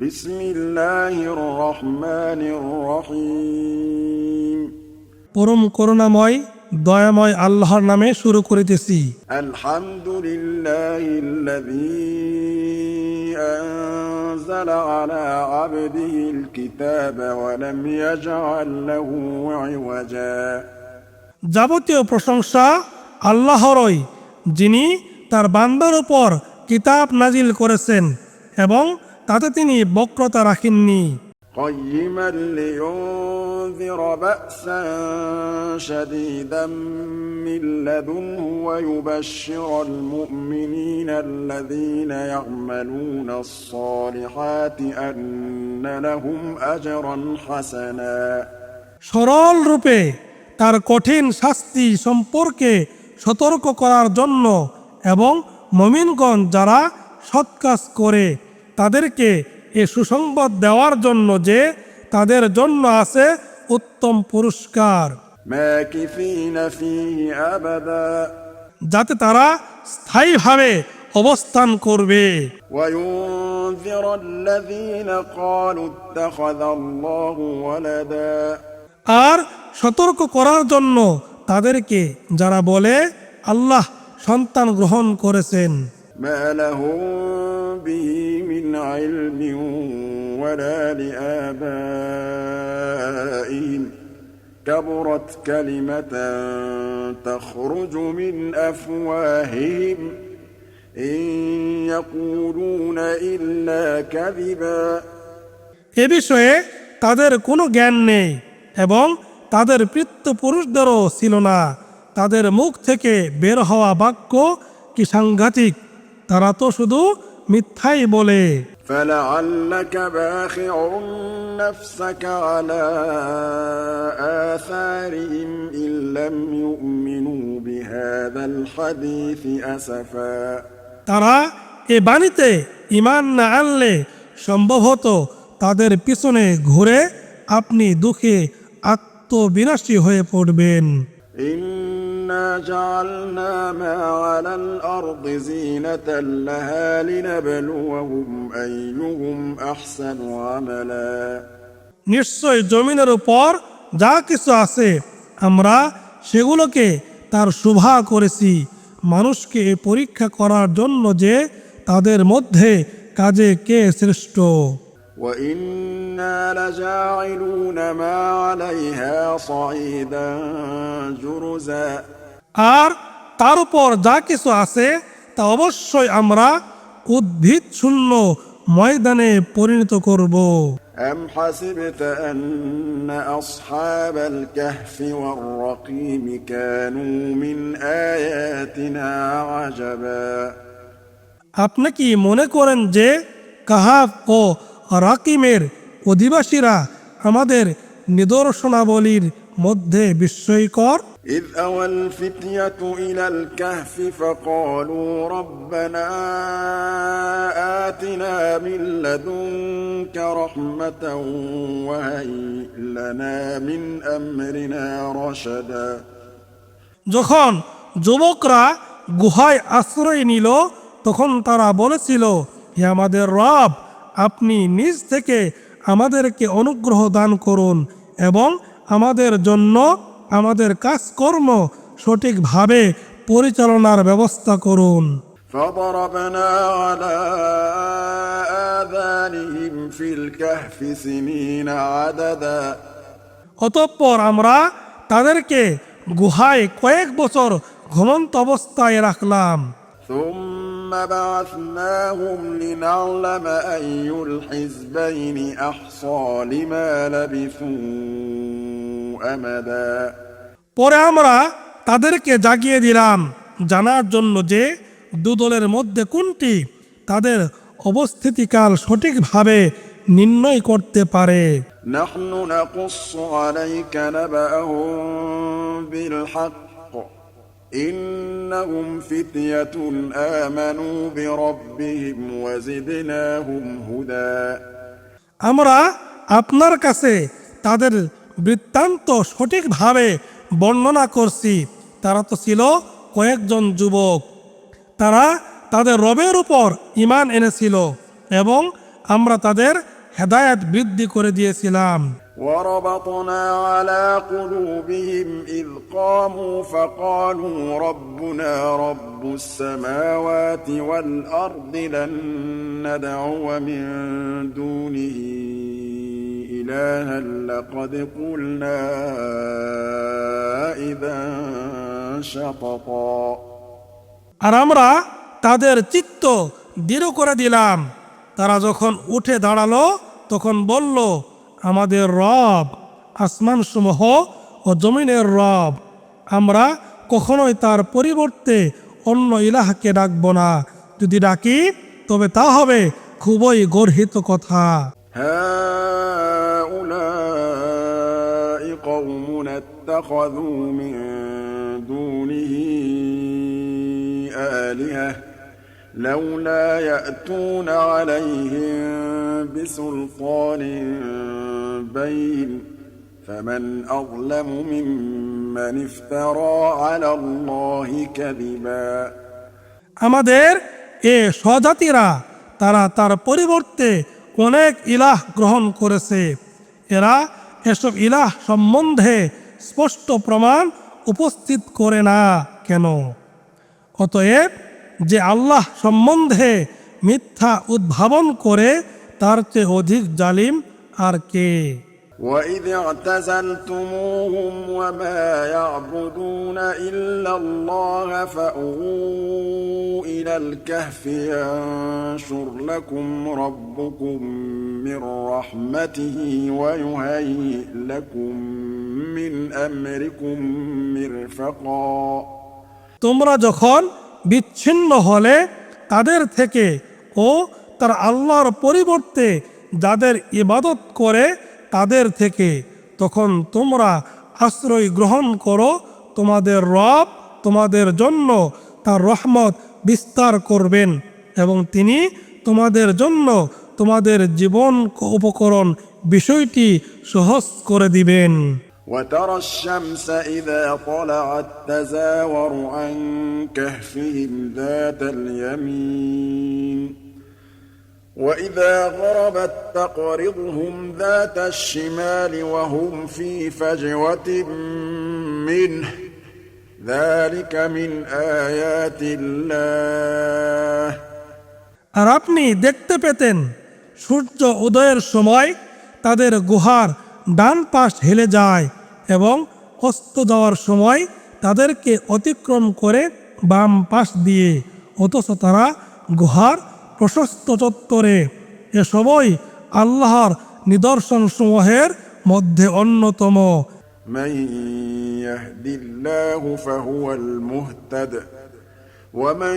বিসমিল্লাহির রহমানির রহিম। পরম করুণাময় দয়াময় আল্লাহর নামে শুরু করিতেছি। আলহামদুলিল্লাহিল্লাযী আনজালা আলা আবদিহিল কিতাবা ওয়া লাম ইয়াজআল লাহু ইওয়াজা। যাবতীয় প্রশংসা আল্লাহরই, যিনি তার বান্দার উপর কিতাব নাজিল করেছেন এবং তাতে তিনি বক্রতা রাখেননি। قيما لينذر بأسا شديدا من لدنه ويبشر المؤمنين الذين يعملون الصالحات أن لهم أجرا حسنا। সরল রূপে তার কঠিন শাস্তি সম্পর্কে সতর্ক করার জন্য এবং মুমিনগণ যারা সৎ কাজ করে তাদেরকে এ সুসংবাদ দেওয়ার জন্য যে তাদের জন্য আছে উত্তম পুরস্কার, ماكثين فيه أبدا যাতে তারা স্থায়ীভাবে অবস্থান করবে। وينذر الذين قالوا اتخذ الله ولدا। আর সতর্ক করার জন্য তাদেরকে যারা বলে আল্লাহ সন্তান গ্রহণ করেছেন। ما لهم به من علم ولا لآبائهم كبرت كلمة تخرج من أفواههم إن يقولون إلا كذبا। এ বিষয়ে তাদের কোনো জ্ঞান নেই এবং তাদের পিতৃপুরুষদেরও ছিল না। তাদের মুখ থেকে বের হওয়া বাক্য কি সাংঘাতিক, তারা তো শুধু মিথ্যাই বলে। فلعلك باخع نفسك على آثارهم إن لم يؤمنوا بهذا الحديث أسفا। তারা এ বাণীতে ঈমান না আনলে সম্ভবত তাদের পিছনে ঘুরে আপনি দুঃখে আত্মবিনাশী হয়ে পড়বেন। إنا جعلنا ما على الأرض زينة لها لنبلوهم أيهم أحسن عملا। নিশ্চয় জমিনের উপর যা কিছু আছে আমরা সেগুলোকে তার শোভা করেছি মানুষকে পরীক্ষা করার জন্য যে তাদের মধ্যে কাজে কে শ্রেষ্ঠ। وإنا لجاعلون ما عليها صعيدا جرزا। আর তার উপর যা কিছু আছে তা অবশ্যই আমরা উদ্ভিদ শূন্য ময়দানে পরিণত করব। أم حسبت أن أصحاب الكهف والرقيم كانوا من آياتنا عجبا। আপনি কি মনে করেন যে কাহাফ ও রাকিমের অধিবাসীরা আমাদের নিদর্শনাবলীর মধ্যে বিস্ময়কর? إذ أوى الفتية إلى الكهف فقالوا ربنا آتنا من لدنك رحمة وهيئ لنا من أمرنا رشدا। যখন যুবকরা গুহায় আশ্রয় নিল তখন তারা বলেছিল, হে আমাদের রব, আপনি নিজ থেকে আমাদেরকে অনুগ্রহ দান করুন এবং আমাদের জন্য আমাদের কাজকর্ম সঠিকভাবে পরিচালনার ব্যবস্থা করুন। فضربنا على آذانهم في الكهف سنين عددا। অতঃপর আমরা তাদেরকে গুহায় কয়েক বছর ঘুমন্ত অবস্থায় রাখলাম। ثم بعثناهم لنعلم أي الحزبين أحصى لما لبثوا أمدا। পরে আমরা তাদেরকে জাগিয়ে দিলাম জানার জন্য যে দুদলের মধ্যে কোনটি তাদের অবস্থিতিকাল সঠিকভাবে নির্ণয় করতে পারে। نحن نقص عليك نبأهم بالحق إنهم فتية آمنوا بربهم وزدناهم هدى। আমরা আপনার কাছে তাদের বৃত্তান্ত সঠিকভাবে বর্ণনা করছি। তারা তো ছিল কয়েকজন যুবক, তারা তাদের রবের উপর ঈমান এনেছিল এবং আমরা তাদের হেদায়েত বৃদ্ধি করে দিয়েছিলাম। وربطنا على قلوبهم إذ قاموا فقالوا ربنا رب السماوات والأرض لن ندعو من دونه إلها لقد قلنا إذا شططا। আর আমরা তাদের চিত্ত দৃঢ় করে দিলাম। তারা যখন উঠে দাঁড়ালো তখন বলল, আমাদের রব, আসমানসমূহ ও জমিনের রব, আমরা কখনোই তার পরিবর্তে অন্য ইলাহকে ডাকব না। যদি ডাকি তবে তা হবে খুবই গর্হিত কথা। هؤلاء قومنا اتخذوا من دونه آلهة لولا يأتون عليهم بسلطان بين فمن أظلم ممن افترى على الله كذبا। আমাদের এ স্বজাতিরা তারা তার পরিবর্তে অনেক ইলাহ গ্রহণ করেছে। এরা এসব ইলাহ সম্বন্ধে স্পষ্ট প্রমাণ উপস্থিত করে না কেন? অতএব যে আল্লাহ সম্বন্ধে মিথ্যা উদ্ভাবন করে তার চেয়ে অধিক জালিম আর কে? وَإِذِ اعْتَزَلْتُمُوهُمْ وَمَا يَعْبُدُونَ إِلَّا اللَّهَ فَأْوُوا إِلَى الْكَهْفِ يَنشُرْ لَكُمْ رَبُّكُم مِّن رَّحْمَتِهِ وَيُهَيِّئْ لَكُم مِّنْ أَمْرِكُم مِّرْفَقًا। তোমরা যখন বিচ্ছিন্ন হলে তাদের থেকে ও তার আল্লাহর পরিবর্তে যাদের ইবাদত করে তাদের থেকে, তখন তোমরা আশ্রয় গ্রহণ করো। তোমাদের রব তোমাদের জন্য তার রহমত বিস্তার করবেন এবং তিনি তোমাদের জন্য তোমাদের জীবন উপকরণ বিষয়টি সহজ করে দিবেন। وترى الشمس إذا طلعت تزاور عن كهفهم ذات اليمين وإذا غربت تقرضهم ذات الشمال وهم في فجوة منه ذلك من آيات الله। আর আপনি দেখতে পেতেন সূর্য উদয়ের সময় তাদের গুহার ডান পাশ হেলে যায় এবং অস্ত যাওয়ার সময় তাদেরকে অতিক্রম করে বাম পাশ দিয়ে, অথচ তারা গুহার প্রশস্ত চত্বরে। এসবই আল্লাহর নিদর্শনসমূহের মধ্যে অন্যতম। من يهد الله فهو المهتد ومن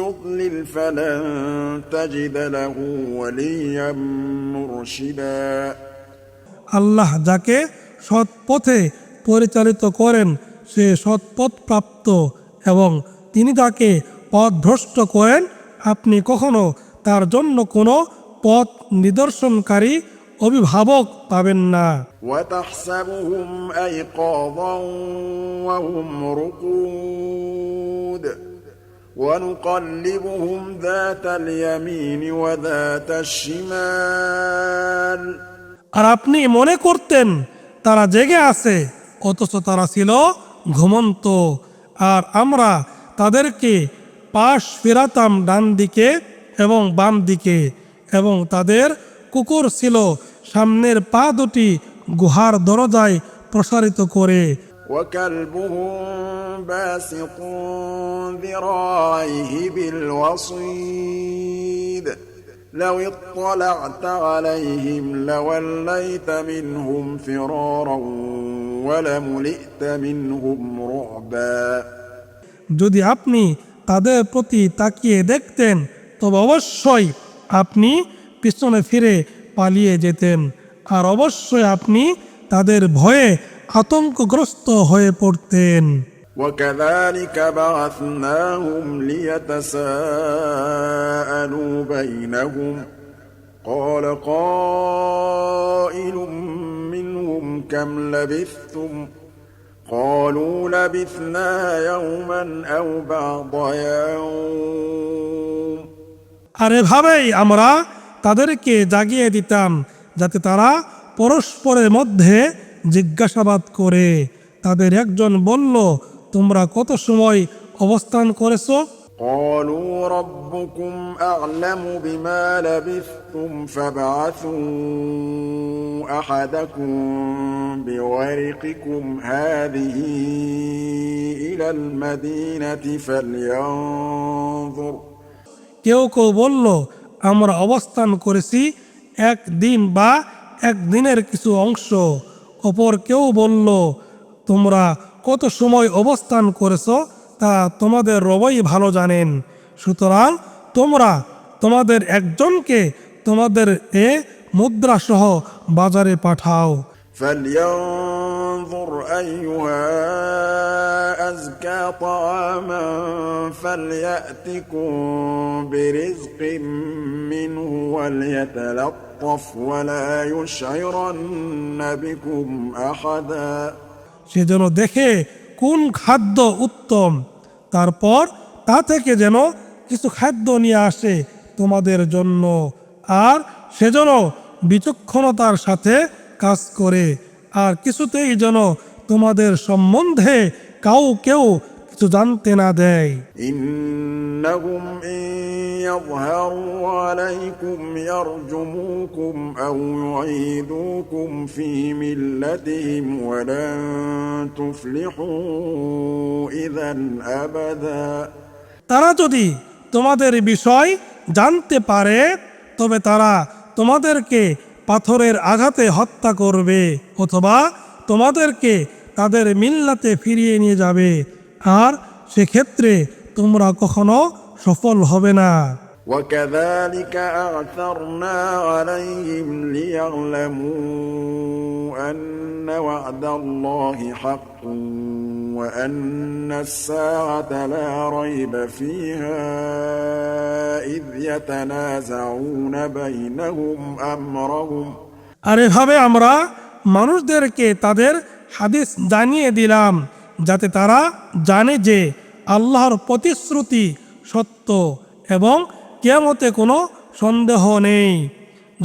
يضلل فلن تجد له وليا مرشدا। আল্লাহ যাকে সৎ পথে পরিচালিত করেন সে সৎপথ প্রাপ্ত, এবং তিনি যাকে পথভ্রষ্ট করেন আপনি কখনো তার জন্য কোনো পথ নিদর্শনকারী অভিভাবক পাবেন না। وتحسبهم أيقاظا وهم رقود ونقلبهم ذات اليمين وذات الشمال। আর আপনি মনে করতেন তারা জেগে আছে, অথচ তারা ছিল ঘুমন্ত। আর আমরা তাদেরকে পাশ ফেরাতাম ডান দিকে এবং বাম দিকে, এবং তাদের কুকুর ছিল সামনের পা দুটি গুহার দরজায় প্রসারিত করে। وكلبهم باسط ذراعيه بالوصيد لو اطلعت عليهم لوليت منهم فرارا ولملئت منهم رعبا। যদি আপনি তাদের প্রতি তাকিয়ে দেখতেন তবে অবশ্যই আপনি পিছনে ফিরে পালিয়ে যেতেন, আর অবশ্যই আপনি তাদের ভয়ে আতঙ্কগ্রস্ত হয়ে পড়তেন। وكذلك بعثناهم ليتساءلوا بينهم قال قائل منهم كم لبثتم قالوا لبثنا يوما أو بعض يوم। আর এভাবেই আমরা তাদেরকে জাগিয়ে দিতাম যাতে তারা পরস্পরের মধ্যে জিজ্ঞাসাবাদ করে। তাদের একজন বলল, তোমরা কত সময় অবস্থান করেছো? قالوا ربكم أعلم بما لبثتم فابعثوا أحدكم بورقكم هذه إلى المدينة فلينظر কেউ কেউ বলল, আমরা অবস্থান করেছি একদিন বা একদিনের কিছু অংশ। অপর কেউ বলল, তোমরা কত সময় অবস্থান করেছো তা তোমাদের রবই ভালো জানেন। সুতরাং তোমরা তোমাদের একজনকে তোমাদের মুদ্রাসহ বাজারে পাঠাও। فلينظر أيها أزكى طعاما فليأتكم برزق منه وليتلطف ولا يشعرن بكم أحدا সে যেন দেখে কোন খাদ্য উত্তম, তারপর তা থেকে যেন কিছু খাদ্য নিয়ে আসে তোমাদের জন্য, আর সে যেন বিচক্ষণতার সাথে কাজ করে, আর কিছুতেই যেন তোমাদের সম্বন্ধে কেউ কিছু জানতে না দেয়। إنهم إن يظهروا عليكم يرجموكم أو يعيدوكم في ملتهم ولن تفلحوا إذا أبدا তারা যদি তোমাদের বিষয় জানতে পারে তবে তারা তোমাদেরকে পাথরের আঘাতে হত্যা করবে অথবা তোমাদেরকে তাদের মিল্লাতে ফিরিয়ে নিয়ে যাবে, আর সেক্ষেত্রে তোমরা কখনো সফল হবে না। وكذلك أعثرنا عليهم ليعلموا أن وعد الله حق وأن الساعة لا ريب فيها إذ يتنازعون بينهم أمرهم আর এভাবে আমরা মানুষদেরকে তাদের হাদিস জানিয়ে দিলাম যাতে তারা জানে যে আল্লাহর প্রতিশ্রুতি সত্য এবং কিয়ামতে কোনো সন্দেহ নেই।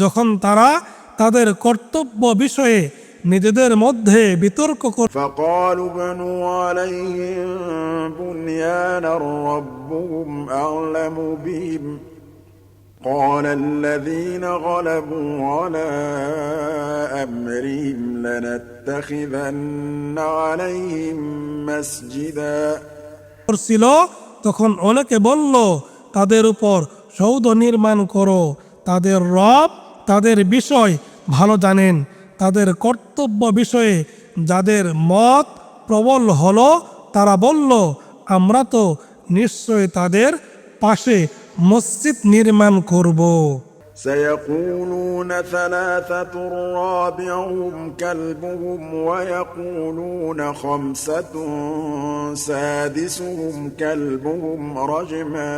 যখন তারা তাদের কর্তব্য বিষয়ে নিজেদের মধ্যে বিতর্ক করে, فقالوا بنوا عليهم بنيانا ربهم أعلم بهم قال الذين غلبوا على أمرهم لنتخذن عليهم مسجدا ছিল তখন অনেকে বলল, তাদের উপর সৌধ নির্মাণ করো। তাদের রব তাদের বিষয় ভালো জানেন। তাদের কর্তব্য বিষয়ে যাদের মত প্রবল হলো তারা বলল, আমরা তো নিশ্চয় তাদের পাশে মসজিদ নির্মাণ করব। سيقولون ثلاثة رابعهم كلبهم ويقولون خمسة سادسهم كلبهم رجما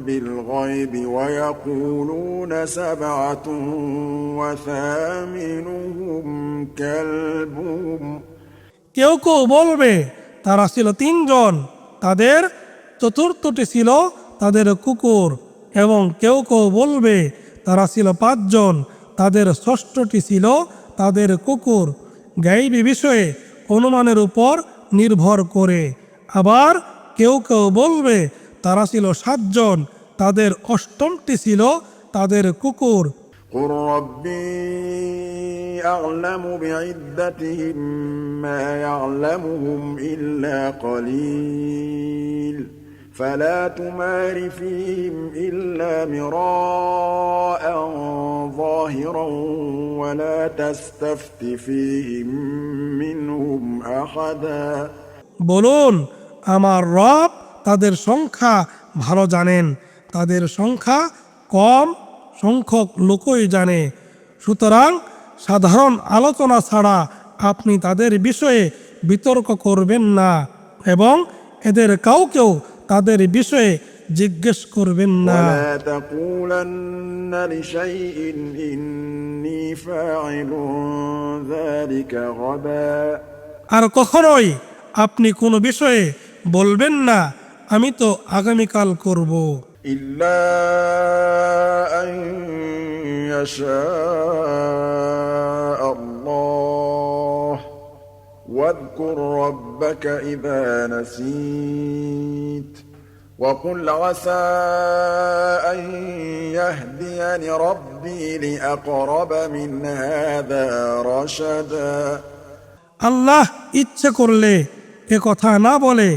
بالغيب ويقولون سبعة وثامنهم كلبهم কেউ কেউ বলবে তারা ছিল তিনজন, তাদের চতুর্থটি ছিল তাদের কুকুর, এবং কেউ কেউ বলবে তারা ছিল পাঁচজন, তাদের ষষ্ঠটি ছিল তাদের কুকুর, গায়বী বিষয়ে অনুমানের উপর নির্ভর করে। আবার কেউ কেউ বলবে তারা ছিল সাতজন, তাদের অষ্টমটি ছিল তাদের কুকুর। قل ربي أعلم بعدتهم ما يعلمهم إلا قليل فلا تمار فيهم إلا مراء ظاهرا ولا تستفت فيهم منهم أحدا বলুন, আমার রব তাদের সংখ্যা ভালো জানেন, তাদের সংখ্যা কম সংখ্যক লোকই জানে। সুতরাং সাধারণ আলোচনা ছাড়া আপনি তাদের বিষয়ে বিতর্ক করবেন না এবং এদের কাউকেও তাদের বিষয়ে জিজ্ঞেস করবেন না। ولا تقولن لشيء إني فاعل ذلك غدا আর কখনোই আপনি কোনো বিষয়ে বলবেন না, আমি তো আগামীকাল করব। إلا أن يشاء الله واذكر ربك إذا نسيت وقل عسى أن يهديني ربي لأقرب من هذا رشدا আল্লাহ ইচ্ছে করলে এ কথা না বলে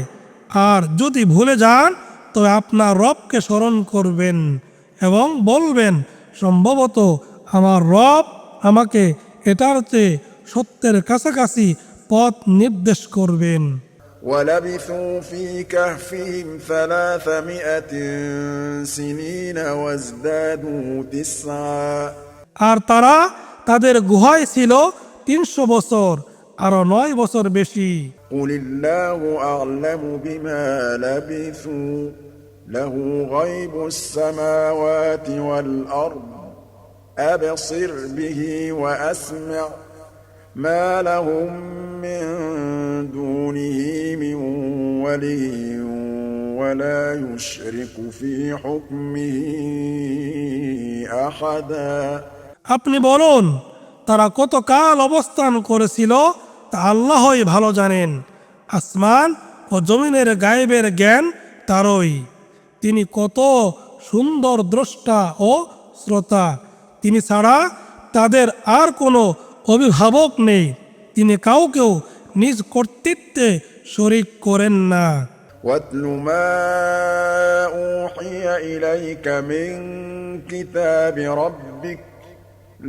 আর যদি ভুলে যান তবে আপনার রবকে স্মরণ করবেন এবং বলবেন সম্ভবত আমার রব আমাকে এটার চেয়ে সত্যের কাছাকাছি পথ নির্দেশ করবেন। ولبثوا في كهفهم 300 سنين وازدادوا 9 আর তারা তাদের গুহায় ছিল 300 বছর আরো 9 বছর বেশি। قل الله أعلم بما لبثوا له غيب السماوات والأرض أبصر به وأسمع ما لهم من دونه من ولي ولا يشرك في حكمه أحدا আপনি বলুন তারা কত কাল অবস্থান করেছিল তা আল্লাহই ভালো জানেন। আসমান ও জমিনের গায়েবের জ্ঞান তারই। তিনি কত সুন্দর দ্রষ্টা ও শ্রোতা। তিনি ছাড়া তাদের আর কোনো অভিভাবক নেই। তিনি কাউকেও নিজ কর্তৃত্বে শরীক করেন না। واتل ما أوحي إليك من كتاب ربك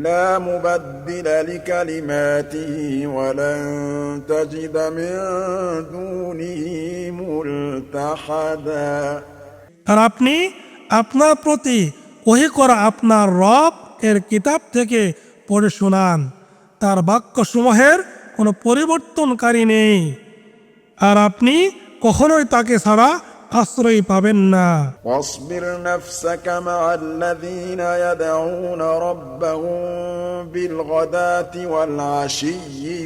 لا مبدل لكلماته ولن تجد من دونه ملتحدا আর আপনি আপনার প্রতি ওহী করা আপনার রব এর কিতাব থেকে পড়ে শোনান। তার বাক্যসমূহের কোনো পরিবর্তনকারী নেই আর আপনি কখনোই তাকে ছাড়া আশ্রয় পাবেন না। واصبر نفسك مع الذين يدعون ربهم بالغداة والعشي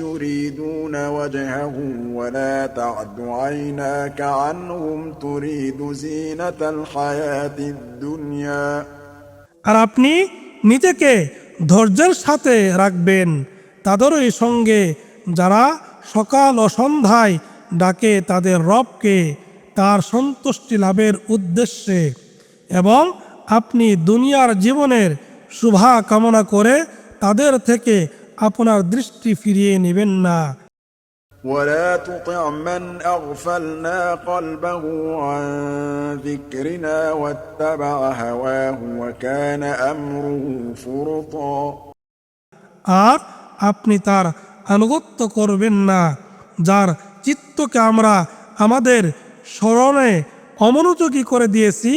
يريدون وجهه ولا تعد عيناك عنهم تريد زينة الحياة الدنيا আর আপনি নিজেকে ধৈর্যের সাথে রাখবেন তাদেরই সঙ্গে যারা সকাল ও সন্ধ্যায় ডাকে তাদের রবকে তার সন্তুষ্টি লাভের উদ্দেশ্যে, এবং আপনি দুনিয়ার জীবনের শুভা কামনা করে তাদের থেকে আপনার দৃষ্টি ফিরিয়ে নেবেন না। ولا تطع من أغفلنا قلبه عن ذكرنا واتبع هواه وكان أمره فرطا আর আপনি তার আনুগত্য করবেন না যার চিত্তকে আমরা আমাদের স্মরণে অমনোযোগী করে দিয়েছি,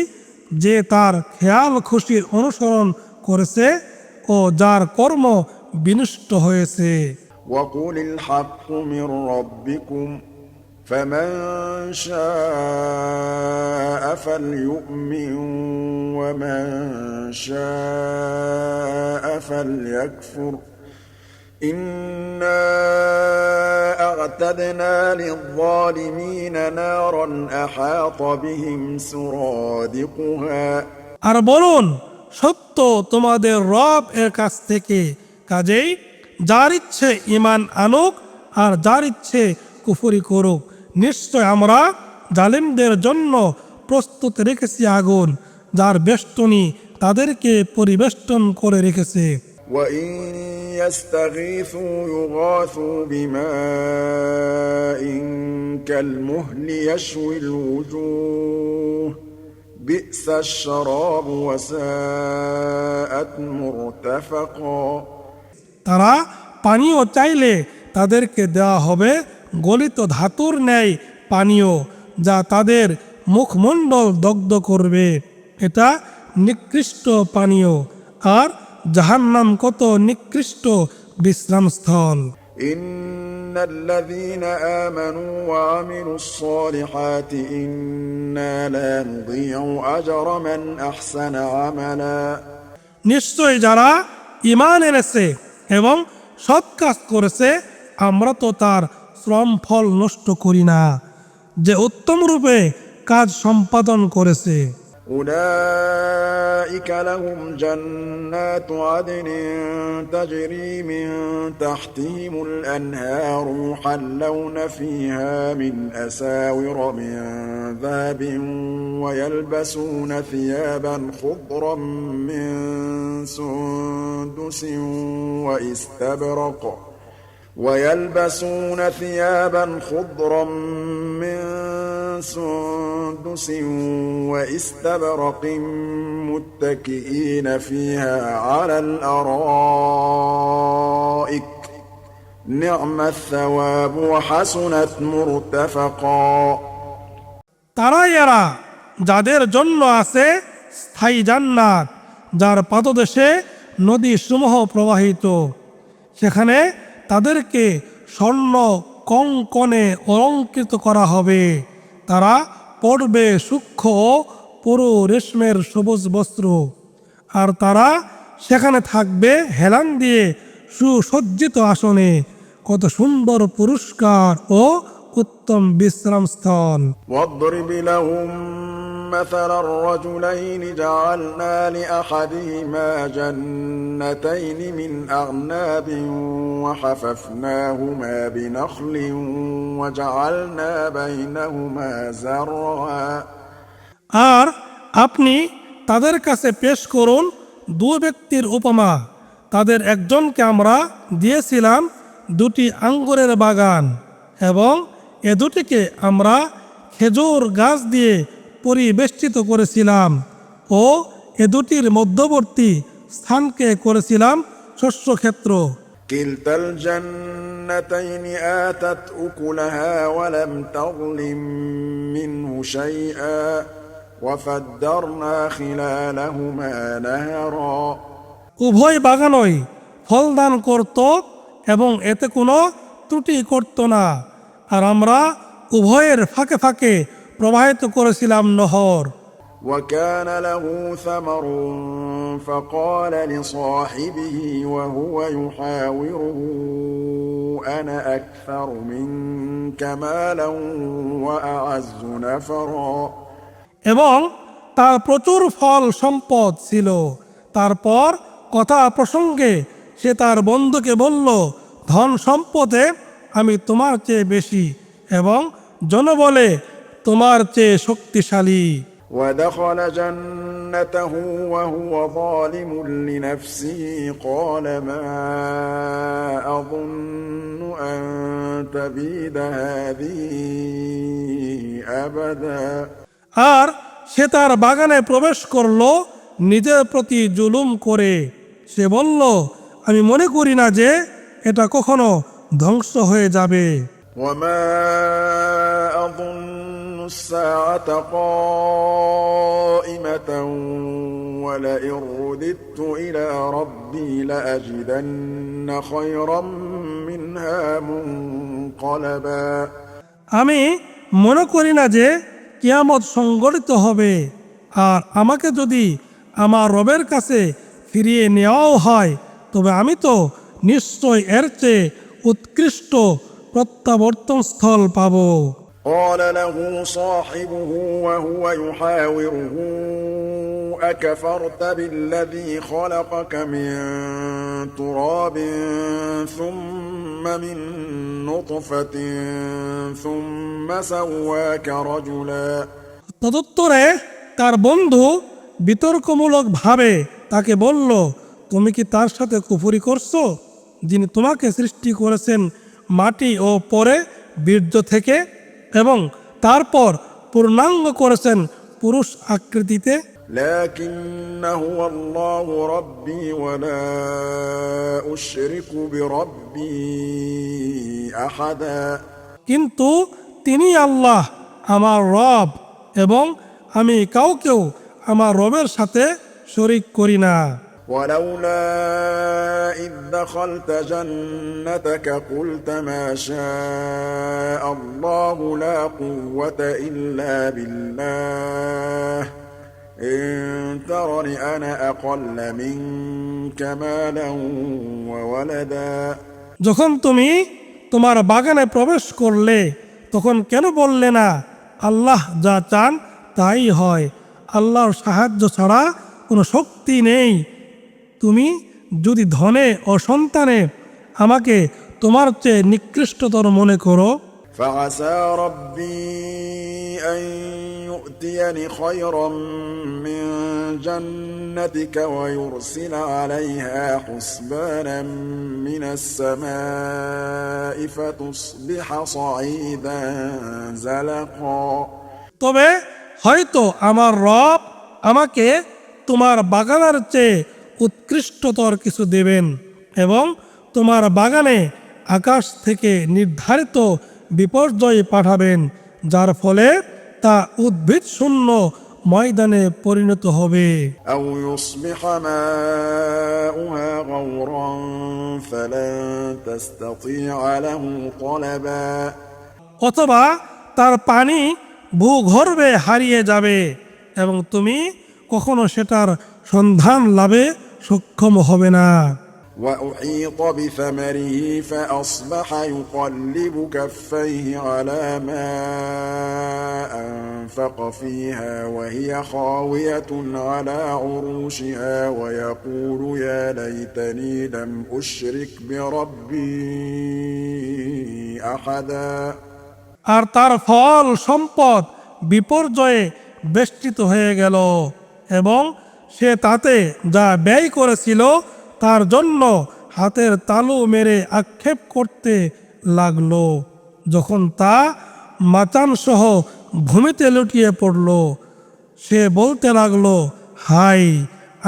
যে তার খেয়াল খুশির অনুসরণ করেছে ও যার কর্ম বিনষ্ট হয়েছে। وقل الحق من ربكم فمن شاء فليؤمن ومن شاء فليكفر إنا أعتدنا للظالمين نارا أحاط بهم سرادقها আর বলুন সত্য তোমাদের রব এর কাছ থেকে, কাজেই যার ইচ্ছে ঈমান আনুক আর যার ইচ্ছে কুফরি করুক, নিশ্চয় আমরা জালিমদের জন্য প্রস্তুত রেখেছি আগুন যার বেষ্টনী তাদেরকে পরিবেষ্টন করে রেখেছে। وإن يستغيثوا يغاثوا بماء كالمهل يشوي الوجوه بئس الشراب وساءت مرتفقا তারা পানীয় চাইলে তাদেরকে দেওয়া হবে গলিত ধাতুর ন্যায় পানীয়, যা তাদের মুখমণ্ডল দগ্ধ করবে। এটা নিকৃষ্ট পানীয়, আর জাহান্নাম কত নিকৃষ্ট বিশ্রামস্থল। إن الذين آمنوا وعملوا الصالحات إنا لا نضيع أجر من أحسن عملا নিশ্চয় যারা ঈমান এনেছে এবং সৎ কাজ করেছে আমরা তো তার শ্রম ফল নষ্ট করি না, যে উত্তম রূপে কাজ সম্পাদন করেছে। أولئك لهم جنات عدن تجري من تحتهم الأنهار يحلون فيها من أساور من ذهب ويلبسون ثيابا خضرا من سندس وإستبرق متكئين فيها على الأرائك نعم الثواب وحسنت مرتفقا তারা এরা যাদের জন্য আছে স্থায়ী জান্নাত, যার পাদদেশে নদীসমূহ প্রবাহিত, সেখানে তাদেরকে স্বর্ণ কঙ্কণে অলঙ্কৃত করা হবে। তারা পরবে সূক্ষ্ম ও পুরু রেশমের সবুজ বস্ত্র, আর তারা সেখানে থাকবে হেলান দিয়ে সুসজ্জিত আসনে। কত সুন্দর পুরস্কার ও উত্তম বিশ্রামস্থল। واضرب لهم مثل الرجلين جعلنا لأحدهما جنتين من أعناب وحففناهما بنخل وجعلنا بينهما زرعا আর আপনি তাদের কাছে পেশ করুন দুই ব্যক্তির উপমা। তাদের একজনকে আমরা দিয়েছিলাম দুটি আঙ্গুরের বাগান, এবং এ দুটিকে আমরা খেজুর গাছ দিয়ে পরিবেষ্টিত করেছিলাম, ও এ দুটির মধ্যবর্তী স্থানকে করেছিলাম শস্যক্ষেত্র। كلتا الجنتين آتت أكلها ولم تظلم منه شيئا وفجرنا خلالهما نهرا উভয় বাগানই ফলদান করত এবং এতে কোনো ত্রুটি করত না, আর আমরা উভয়ের ফাঁকে ফাঁকে প্রবাহিত করেছিলাম নহর। وكان له ثمر فقال لصاحبه وهو يحاوره أنا أكثر منك مالا وأعز نفرا এবং তার প্রচুর ফল সম্পদ ছিল। তারপর কথা প্রসঙ্গে সে তার বন্ধুকে বলল, ধন সম্পদে আমি তোমার চেয়ে বেশি এবং জনবলে তোমার চেয়ে শক্তিশালী। ودخل جنته وهو ظالم لنفسه قال ما أظن أن تبيد هذه أبدا আর সে তার বাগানে প্রবেশ করল নিজের প্রতি জুলুম করে। সে বলল, আমি মনে করি না যে এটা কখনো ধ্বংস হয়ে যাবে। وما أظن الساعة قائمة ولئن رددت إلى ربي لأجدن خيرا منها منقلبا আমি মনে করি না যে কিয়ামত সংগঠিত হবে, আর আমাকে যদি আমার রবের কাছে ফিরিয়ে নেওয়াও হয়, তবে আমি তো নিশ্চয় এর চেয়ে উৎকৃষ্ট প্রত্যাবর্তন স্থল পাব। قال له صاحبه وهو يحاوره أكفرت بالذي خلقك من تراب ثم من نطفة ثم سواك رجلا তদুত্তরে তার বন্ধু বিতর্কমূলক ভাবে তাকে বলল, তুমি কি তার সাথে কুফরি করছো, যিনি তোমাকে সৃষ্টি করেছেন মাটি ও পরে বীর্য থেকে, এবং তারপর পূর্ণাঙ্গ করেছেন পুরুষ আকৃতিতে। لكن هو الله ربي ولا أشرك بربي أحدا কিন্তু তিনি আল্লাহ আমার রব, এবং আমি কাউকেও আমার রবের সাথে শরীক করি না। ولولا إذ دخلت جنتك قلت ما شاء الله لا قوة إلا بالله إن ترني أنا أقل منك مالا وولدا যখন তুমি তোমার বাগানে প্রবেশ করলে তখন কেন বললে না, আল্লাহ যা চান তাই হয়, আল্লাহর সাহায্য ছাড়া কোনো শক্তি নেই। তুমি যদি ধনে ও সন্তানে আমাকে তোমার চেয়ে নিকৃষ্টতর মনে করো, فعسى ربي أن يؤتيني خيرا من جنتك ويرسل عليها حسبانا من السماء فتصبح صعيدا زلقا। তবে হয়তো আমার রব আমাকে তোমার বাগানের চেয়ে উৎকৃষ্টতর কিছু দেবেন এবং তোমার বাগানে আকাশ থেকে নির্ধারিত বিপর্যয় পাঠাবেন, যার ফলে তা উদ্ভিদ শূন্য ময়দানে পরিণত হবে। أو يصبح ماؤها غورا فلن تستطيع له طلبا। অথবা তার পানি ভূগর্ভে হারিয়ে যাবে এবং তুমি কখনো সেটার সন্ধান লাভে সক্ষম হবে না। وأحيط بثمره فأصبح يقلب كفيه على ما أنفق فيها وهي خاوية على عروشها ويقول يا ليتني لم أشرك بربي أحدا। আর তার ফল সম্পদ বিপর্যয়ে বেষ্টিত হয়ে গেল এবং সে তাতে যা ব্যয় করেছিল তার জন্য হাতের তালু মেরে আক্ষেপ করতে লাগলো। যখন তা মাচানসহ ভূমিতে লুটিয়ে পড়ল, সে বলতে লাগলো, হায়,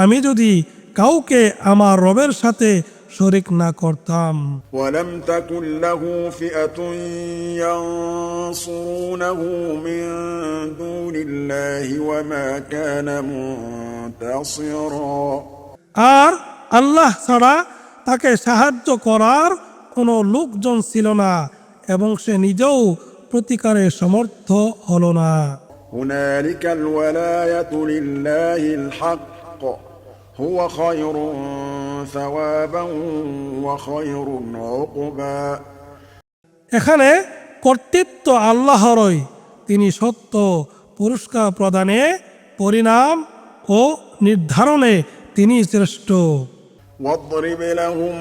আমি যদি কাউকে আমার রবের সাথে শরিক না করতাম। ولم تكن له فئة ينصرونه من دون الله وما كان منتصرا। আর আল্লাহ ছাড়া তাকে সাহায্য করার কোনো লোকজন ছিল না এবং সে নিজেও প্রতিকারে সমর্থ হলো না। هنالك الولاية لله الحق هو خير ثوابا وخير عقبا। এখানে কর্তৃত্ব আল্লাহরই, তিনি সত্য পুরস্কার প্রদানে, পরিণাম ও নির্ধারণে তিনি শ্রেষ্ঠ। واضرب لهم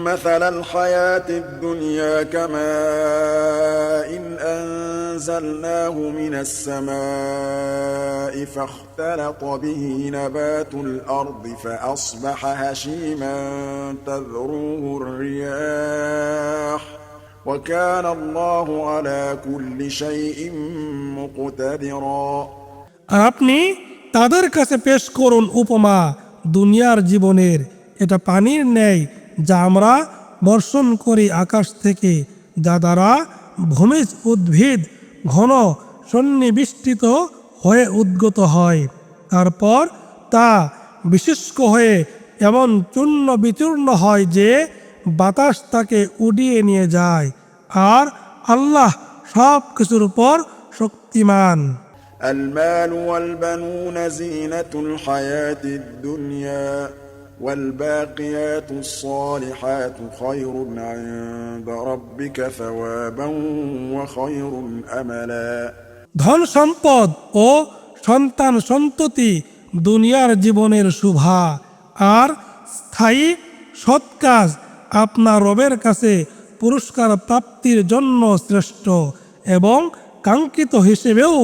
مثل الحياة الدنيا كماء إن أنزلناه من السماء فاختلط به نبات الأرض فأصبح هشيما تذروه الرياح وكان الله على كل شيء مقتدرا। আর আপনি তাদের কাছে পেশ করুন উপমা দুনিয়ার জীবনের, এটা পানির ন্যায় যা আমরা বর্ষণ করি আকাশ থেকে, যা দ্বারা ভূমিজ উদ্ভিদ ঘন সন্নিবিষ্টিত হয়ে উদ্গত হয়। তারপর তা বিশুষ্ক হয়ে এমন চূর্ণ বিচূর্ণ হয় যে বাতাস তাকে উড়িয়ে নিয়ে যায়। আর আল্লাহ সব কিছুর উপর শক্তিমান। المال والبنون زينة الحياة الدنيا والباقيات الصالحات خير عند ربك ثوابا وخير أملا। ধন সম্পদ ও সন্তান সন্ততি দুনিয়ার জীবনের শোভা, আর স্থায়ী সৎ কাজ আপনার রবের কাছে পুরস্কার প্রাপ্তির জন্য শ্রেষ্ঠ এবং কাঙ্ক্ষিত হিসেবেও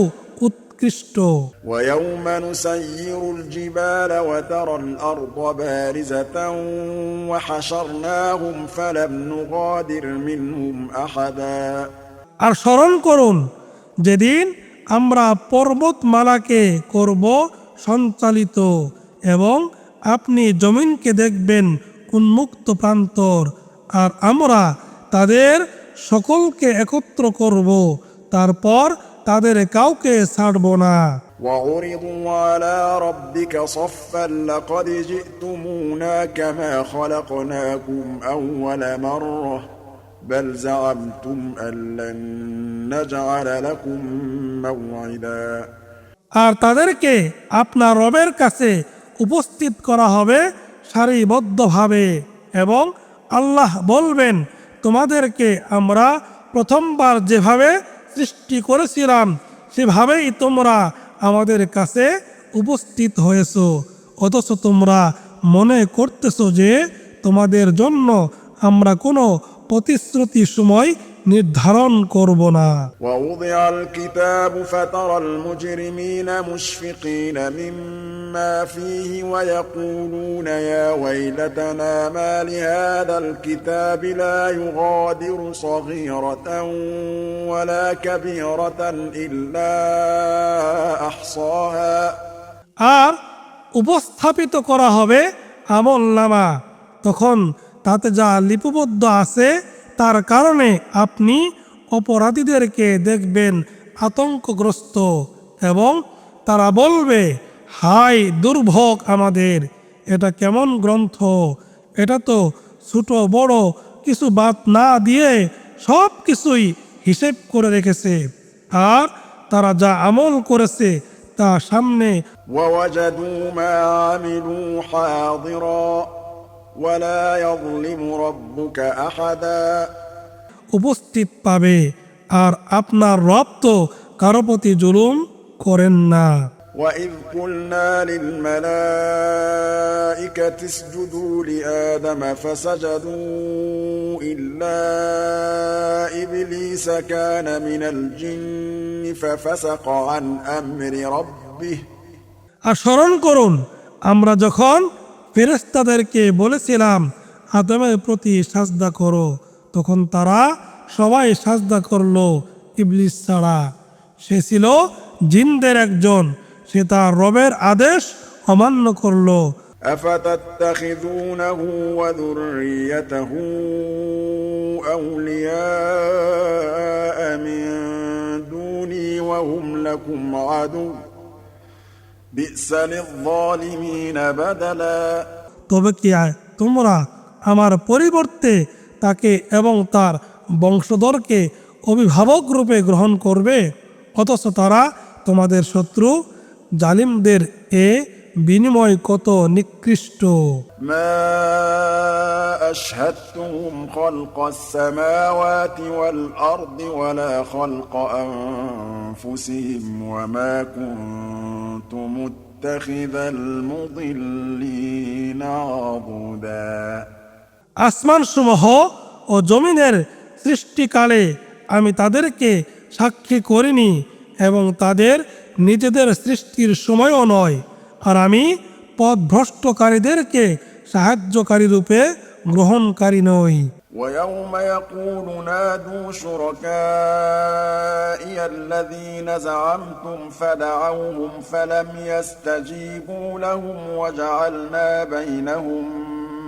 উৎকৃষ্ট। ويوم نسير الجبال وترى الأرض بارزة وحشرناهم فلم نغادر منهم أحدا। আর স্মরণ করুন যেদিন আমরা পর্বতমালাকে করব সঞ্চালিত এবং আপনি জমিনকে দেখবেন উন্মুক্ত প্রান্তর, আর আমরা তাদের সকলকে একত্র করব, তারপর তাদের কাউকে ছাড়ব না। وعرضوا على ربك صفا لقد جئتمونا كما خلقناكم أول مرة بل زعمتم أن لن نجعل لكم موعدا। আর তাদেরকে আপনার রবের কাছে উপস্থিত করা হবে সারিবদ্ধভাবে এবং আল্লাহ বলবেন, তোমাদেরকে আমরা প্রথমবার যেভাবে সৃষ্টি করেছিলাম সেভাবেই তোমরা আমাদের কাছে উপস্থিত হয়েছ, অথচ তোমরা মনে করতেছো যে তোমাদের জন্য আমরা কোনো প্রতিশ্রুতি সময় নির্ধারণ করব না। ووضع الكتاب فترى المجرمين مشفقين مما فيه ويقولون يا ويلتنا ما لهذا الكتاب لا يغادر صغيرة ولا كبيرة إلا أحصاها আর উপস্থাপিত করা হবে আমলনামা, তখন তাতে যা লিপিবদ্ধ আছে তার কারণে আপনি অপরাধীদেরকে দেখবেন আতঙ্কগ্রস্ত, এবং তারা বলবে, হায় দুর্ভোগ আমাদের, এটা কেমন গ্রন্থ, এটা তো ছোট বড় কিছু বাদ না দিয়ে সব কিছুই হিসেব করে রেখেছে, আর তারা যা আমল করেছে তা সামনে। ووجدوا ما عملوا حاضرا ولا يظلم ربك أحدا উপস্থিত পাবে, আর আপনার রব তো কারো প্রতি জুলুম করেন না। وإذ قلنا للملائكة اسجدوا لآدم فسجدوا إلا إبليس كان من الجن ففسق عن أمر ربه আর স্মরণ করুন, আমরা যখন ফেরেশতাদেরকে বলেছিলাম আদমের প্রতি সাজদা করো, তখন তারা সবাই সাজদা করলো ইবলিস ছাড়া। সে ছিল জিনদের একজন, সে তার রবের আদেশ অমান্য করলো। أفتتخذونه وذريته أولياء من دوني وهم لكم عدو بئس للظالمين بدلا তবে কি তোমরা আমার পরিবর্তে তাকে এবং তার বংশধরকে অভিভাবক রূপে গ্রহণ করবে, অথচ তারা তোমাদের শত্রু। জালিমদের এ বিনিময় কত নিকৃষ্ট। ما أشهدتهم خلق السماوات والأرض ولا خلق أنفسهم وما كنت متخذ المضلين عضدا আসমানসমূহ ও জমিনের সৃষ্টিকালে আমি তাদেরকে সাক্ষী করিনি, এবং তাদের নিজেদের সৃষ্টির সময়ও নয়, আর আমি পথভ্রষ্টকারীদেরকে সাহায্যকারী রূপে গ্রহণকারী নই। ويوم يقول نادوا شركائي الذين زعمتم فدعوهم فلم يستجيبوا لهم وجعلنا بينهم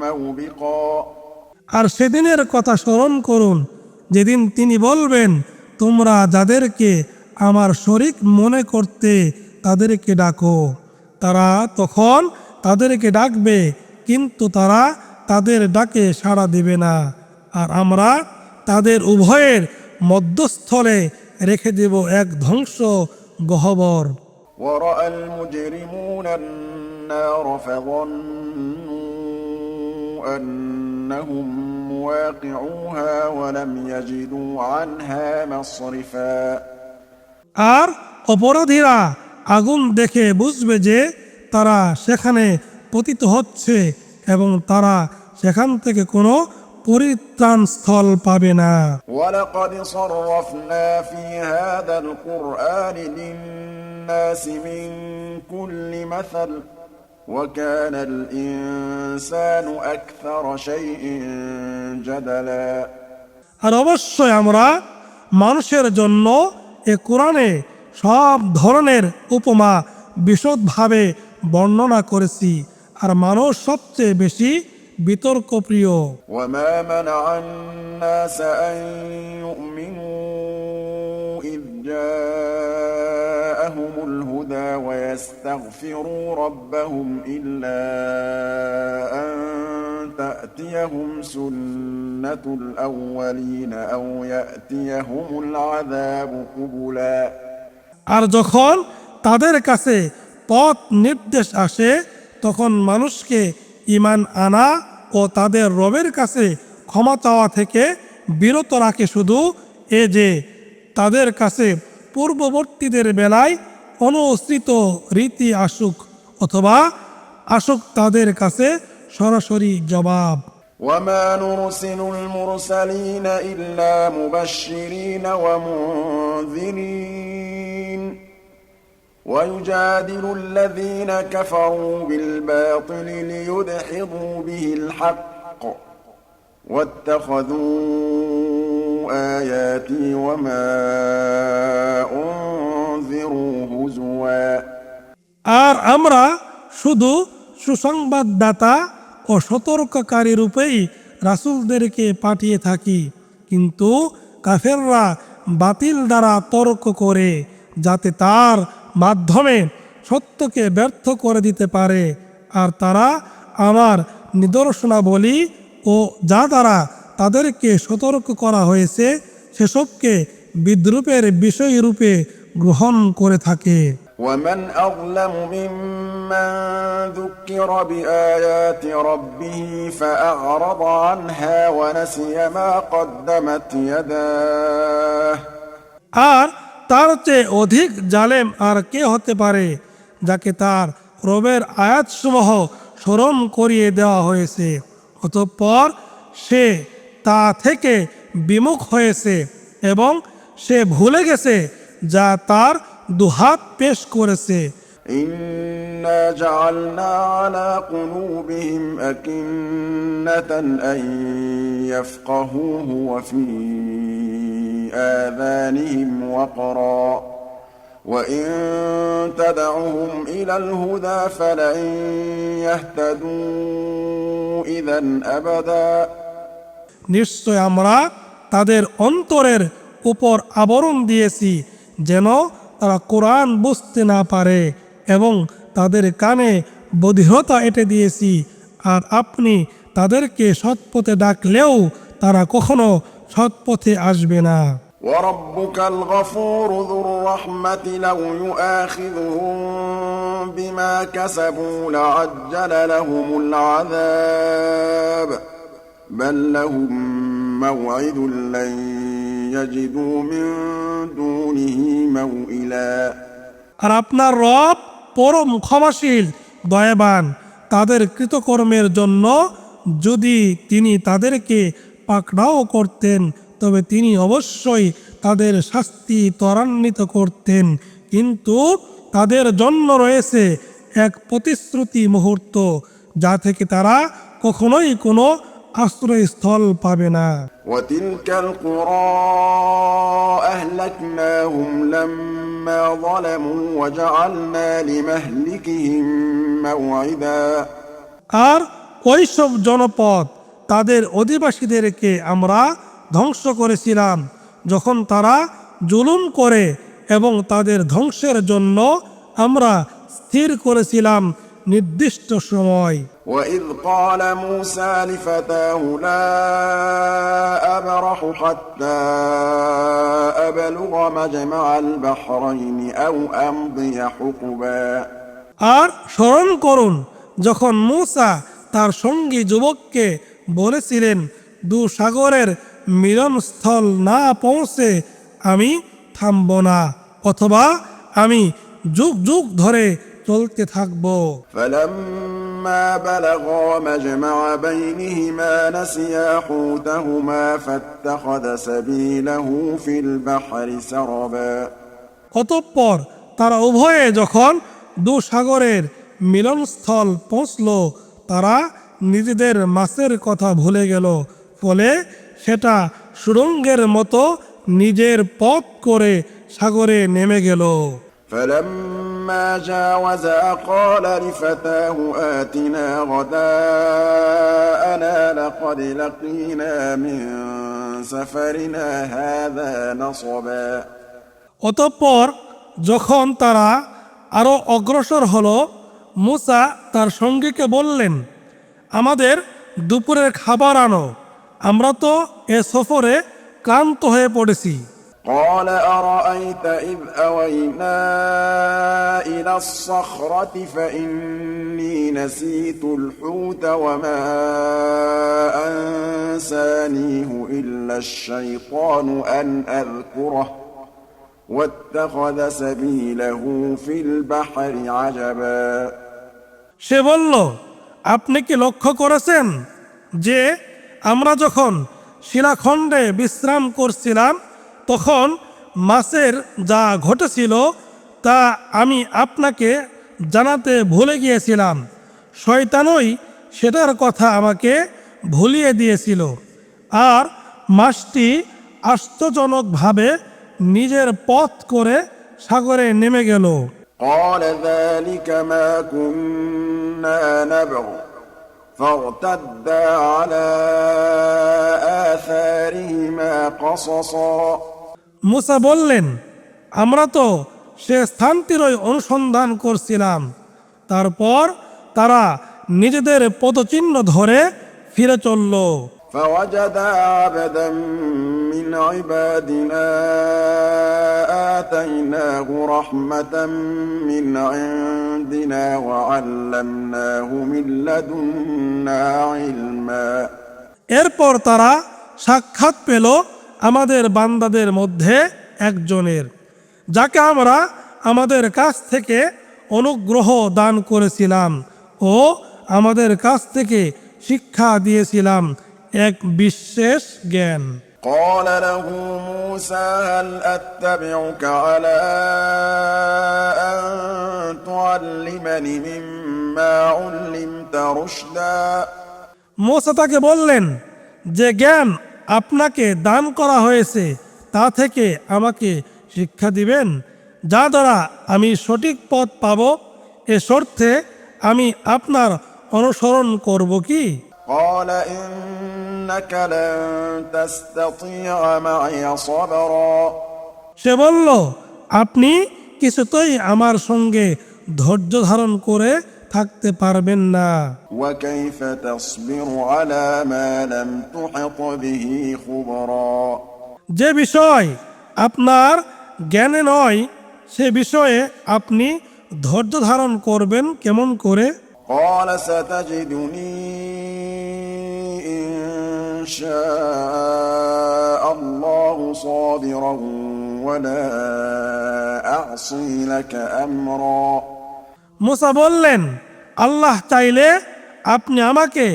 موبقا আর সেদিনের কথা স্মরণ করুন, যেদিন তিনি বলবেন, তোমরা যাদেরকে আমার শরীক মনে করতে তাদেরকে ডাকো। তারা তখন তাদেরকে ডাকবে, কিন্তু তারা তাদের ডাকে সাড়া দেবে না, আর আমরা তাদের উভয়ের মধ্যস্থলে রেখে দেব এক ধ্বংস গহ্বর। ورأى المجرمون النار فظنوا أنهم مواقعوها ولم يجدوا عنها مصرفا আর অপরাধীরা আগুন দেখে বুঝবে যে তারা সেখানে পতিত হচ্ছে, এবং তারা সেখান থেকে কোনো পরিত্রাণ স্থল পাবে না। ولقد صرفنا في هذا القرآن للناس من كل مثل وكان الإنسان أكثر شيء جدلا আর অবশ্যই আমরা মানুষের জন্য এ কোরআনে সব ধরনের উপমা বিশদভাবে বর্ণনা করেছি, আর মানুষ সবচেয়ে বেশি বিতর্ক প্রিয়। وما منع الناس أن يؤمنوا إذ جاءهم الهدى ويستغفروا ربهم إلا أن تأتيهم سنة الأولين أو يأتيهم العذاب قبلا আর যখন তাদের কাছে পথ নির্দেশ আসে, তখন মানুষকে ঈমান আনা ও তাদের রবের কাছে ক্ষমা চাওয়া থেকে বিরত রাখে শুধু এ যে তাদের কাছে পূর্ববর্তীদের বেলায় অনুসৃত রীতি আসুক অথবা আসুক তাদের কাছে সরাসরি জবাব। وما نرسل المرسلين إلا مبشرين ومنذرين ويجادل الذين كفروا بالباطل ليدحضوا به الحق واتخذوا آياتي وما أنذروا هزوا আর আমরা শুধু সুসংবাদদাতা ও সতর্ককারী রূপেই রাসূলদেরকে পাঠিয়ে থাকি, কিন্তু কাফেররা বাতিল দ্বারা তর্ক করে যাতে তার মাধ্যমে সত্যকে ব্যর্থ করে দিতে পারে। আর তারা আমার নিদর্শনাবলী ও যা দ্বারা তাদেরকে সতর্ক করা হয়েছে সেসবকে বিদ্রূপের বিষয়রূপে গ্রহণ করে থাকে। ومن أظلم ممن ذكر بآيات ربه فأعرض عنها ونسي ما قدمت يداه আর তার চেয়ে অধিক জালেম আর কে হতে পারে যাকে তার রবের আয়াতসমূহ স্মরণ করিয়ে দেওয়া হয়েছে অতঃপর সে তা থেকে বিমুখ হয়েছে এবং সে ভুলে গেছে যা তার দুহাত পেশ করেছে। إنا جعلنا على قلوبهم أكنة أن يفقهوه وفي آذانهم وقرا وإن تدعهم إلى الهدى فلن يهتدوا إذا أبدا নিশ্চয় আমরা তাদের অন্তরের উপর আবরণ দিয়েছি যেন তারা কোরআন বুঝতে না পারে এবং তাদের কানে বধিরতা এঁটে দিয়েছি, আর আপনি তাদেরকে সৎপথে ডাকলেও তারা কখনো সৎপথে আসবে না। وربك الغفور ذو الرحمة لو يؤاخذهم بما كسبوا لعجل لهم العذاب بل لهم موعد لن يجدوا من دونه موئلا আর আপনার রব পরম ক্ষমাশীল দয়াবান, তাদের কৃতকর্মের জন্য যদি তিনি তাদেরকে পাকড়াও করতেন তবে তিনি অবশ্যই তাদের শাস্তি ত্বরান্বিত করতেন, কিন্তু তাদের জন্য রয়েছে এক প্রতিশ্রুতি মুহূর্ত যা থেকে তারা কখনোই কোনো আশ্রয়স্থল পাবে না। وتلك القرى أهلكناهم لما ظلموا وجعلنا لمهلكهم موعدا আর ওইসব জনপদ তাদের অধিবাসীদেরকে আমরা ধ্বংস করেছিলাম যখন তারা জুলুম করে এবং তাদের ধ্বংসের জন্য আমরা স্থির করেছিলাম নির্দিষ্ট সময়। وإذ قال موسى لفتاه لا أبرح حتى أبلغ مجمع البحرين أو أمضي حقبا আর স্মরণ করুন যখন মূসা তার সঙ্গী যুবককে বলেছিলেন, দু সাগরের মিলনস্থল না পৌঁছে আমি থামব না অথবা আমি যুগ যুগ ধরে চলতে থাকব। فلما بلغا مجمع بينهما نسيا حوتهما فاتخذ سبيله في البحر سربا অতঃপর তারা উভয়ে যখন দু সাগরের মিলনস্থল পৌঁছল তারা নিজেদের মাছের কথা ভুলে গেল, ফলে সেটা সুড়ঙ্গের মতো নিজের পথ করে সাগরে নেমে গেল। فلما جاوزا قال لفتاه آتنا غداءنا لقد لقينا من سفرنا هذا نصبا অতঃপর যখন তারা আরো অগ্রসর হলো মূসা তার সঙ্গীকে বললেন, আমাদের দুপুরের খাবার আনো, আমরা তো এ সফরে ক্লান্ত হয়ে পড়েছি। قال أرأيت إذ أوينا إلى الصخرة فإني نسيت الحوت وما أنسانيه إلا الشيطان أن أذكره واتخذ سبيله في البحر عجبا সে বলল, আপনি কি লক্ষ্য করেছেন যে আমরা যখন শিলাখণ্ডে বিশ্রাম করছিলাম তখন মাছের যা ঘটেছিল তা আমি আপনাকে জানাতে ভুলে গিয়েছিলাম। শয়তানই সেটার কথা আমাকে ভুলিয়ে দিয়েছিল। আর মাছটি আশ্চর্যজনকভাবে নিজের পথ করে সাগরে নেমে গেল। قال ذلك ما كنا نبغ فارتدا على آثارهما قصصا মুসা বললেন, আমরা তো সে স্থানটিরই অনুসন্ধান করছিলাম। তারপর তারা নিজেদের পদচিহ্ন ধরে ফিরে চলল। فوجدا عبدا من عبادنا آتيناه رحمة من عندنا وعلمناه من لدنا علما এরপর তারা সাক্ষাৎ পেল আমাদের বান্দাদের মধ্যে একজনের, যাকে আমরা আমাদের কাছ থেকে অনুগ্রহ দান করেছিলাম ও আমাদের কাছ থেকে শিক্ষা দিয়েছিলাম এক বিশেষ জ্ঞান। قال له موسى هل أتبعك على أن تعلمني مما علمت رشدا মুসা তাকে বললেন, যে জ্ঞান আপনাকে দান করা হয়েছে তা থেকে আমাকে শিক্ষা দিবেন, যা দ্বারা আমি সঠিক পথ পাব। এ শর্তে আমি আপনার অনুসরণ করব কি? قال إنك لن تستطيع معي صبرا সে বলল, আপনি কিছুতেই আমার সঙ্গে ধৈর্য ধারণ করে থাকতে পারবেন না। وكيف تصبر على ما لم تحط به خبرا যে বিষয় আপনার জ্ঞানে নয় সে বিষয়ে আপনি ধৈর্য ধারণ করবেন কেমন করে? قال ستجدني إن شاء الله صابرا ولا أعصي لك أمرا মুসা বললেন, আল্লাহ চাইলে আপনি আমাকে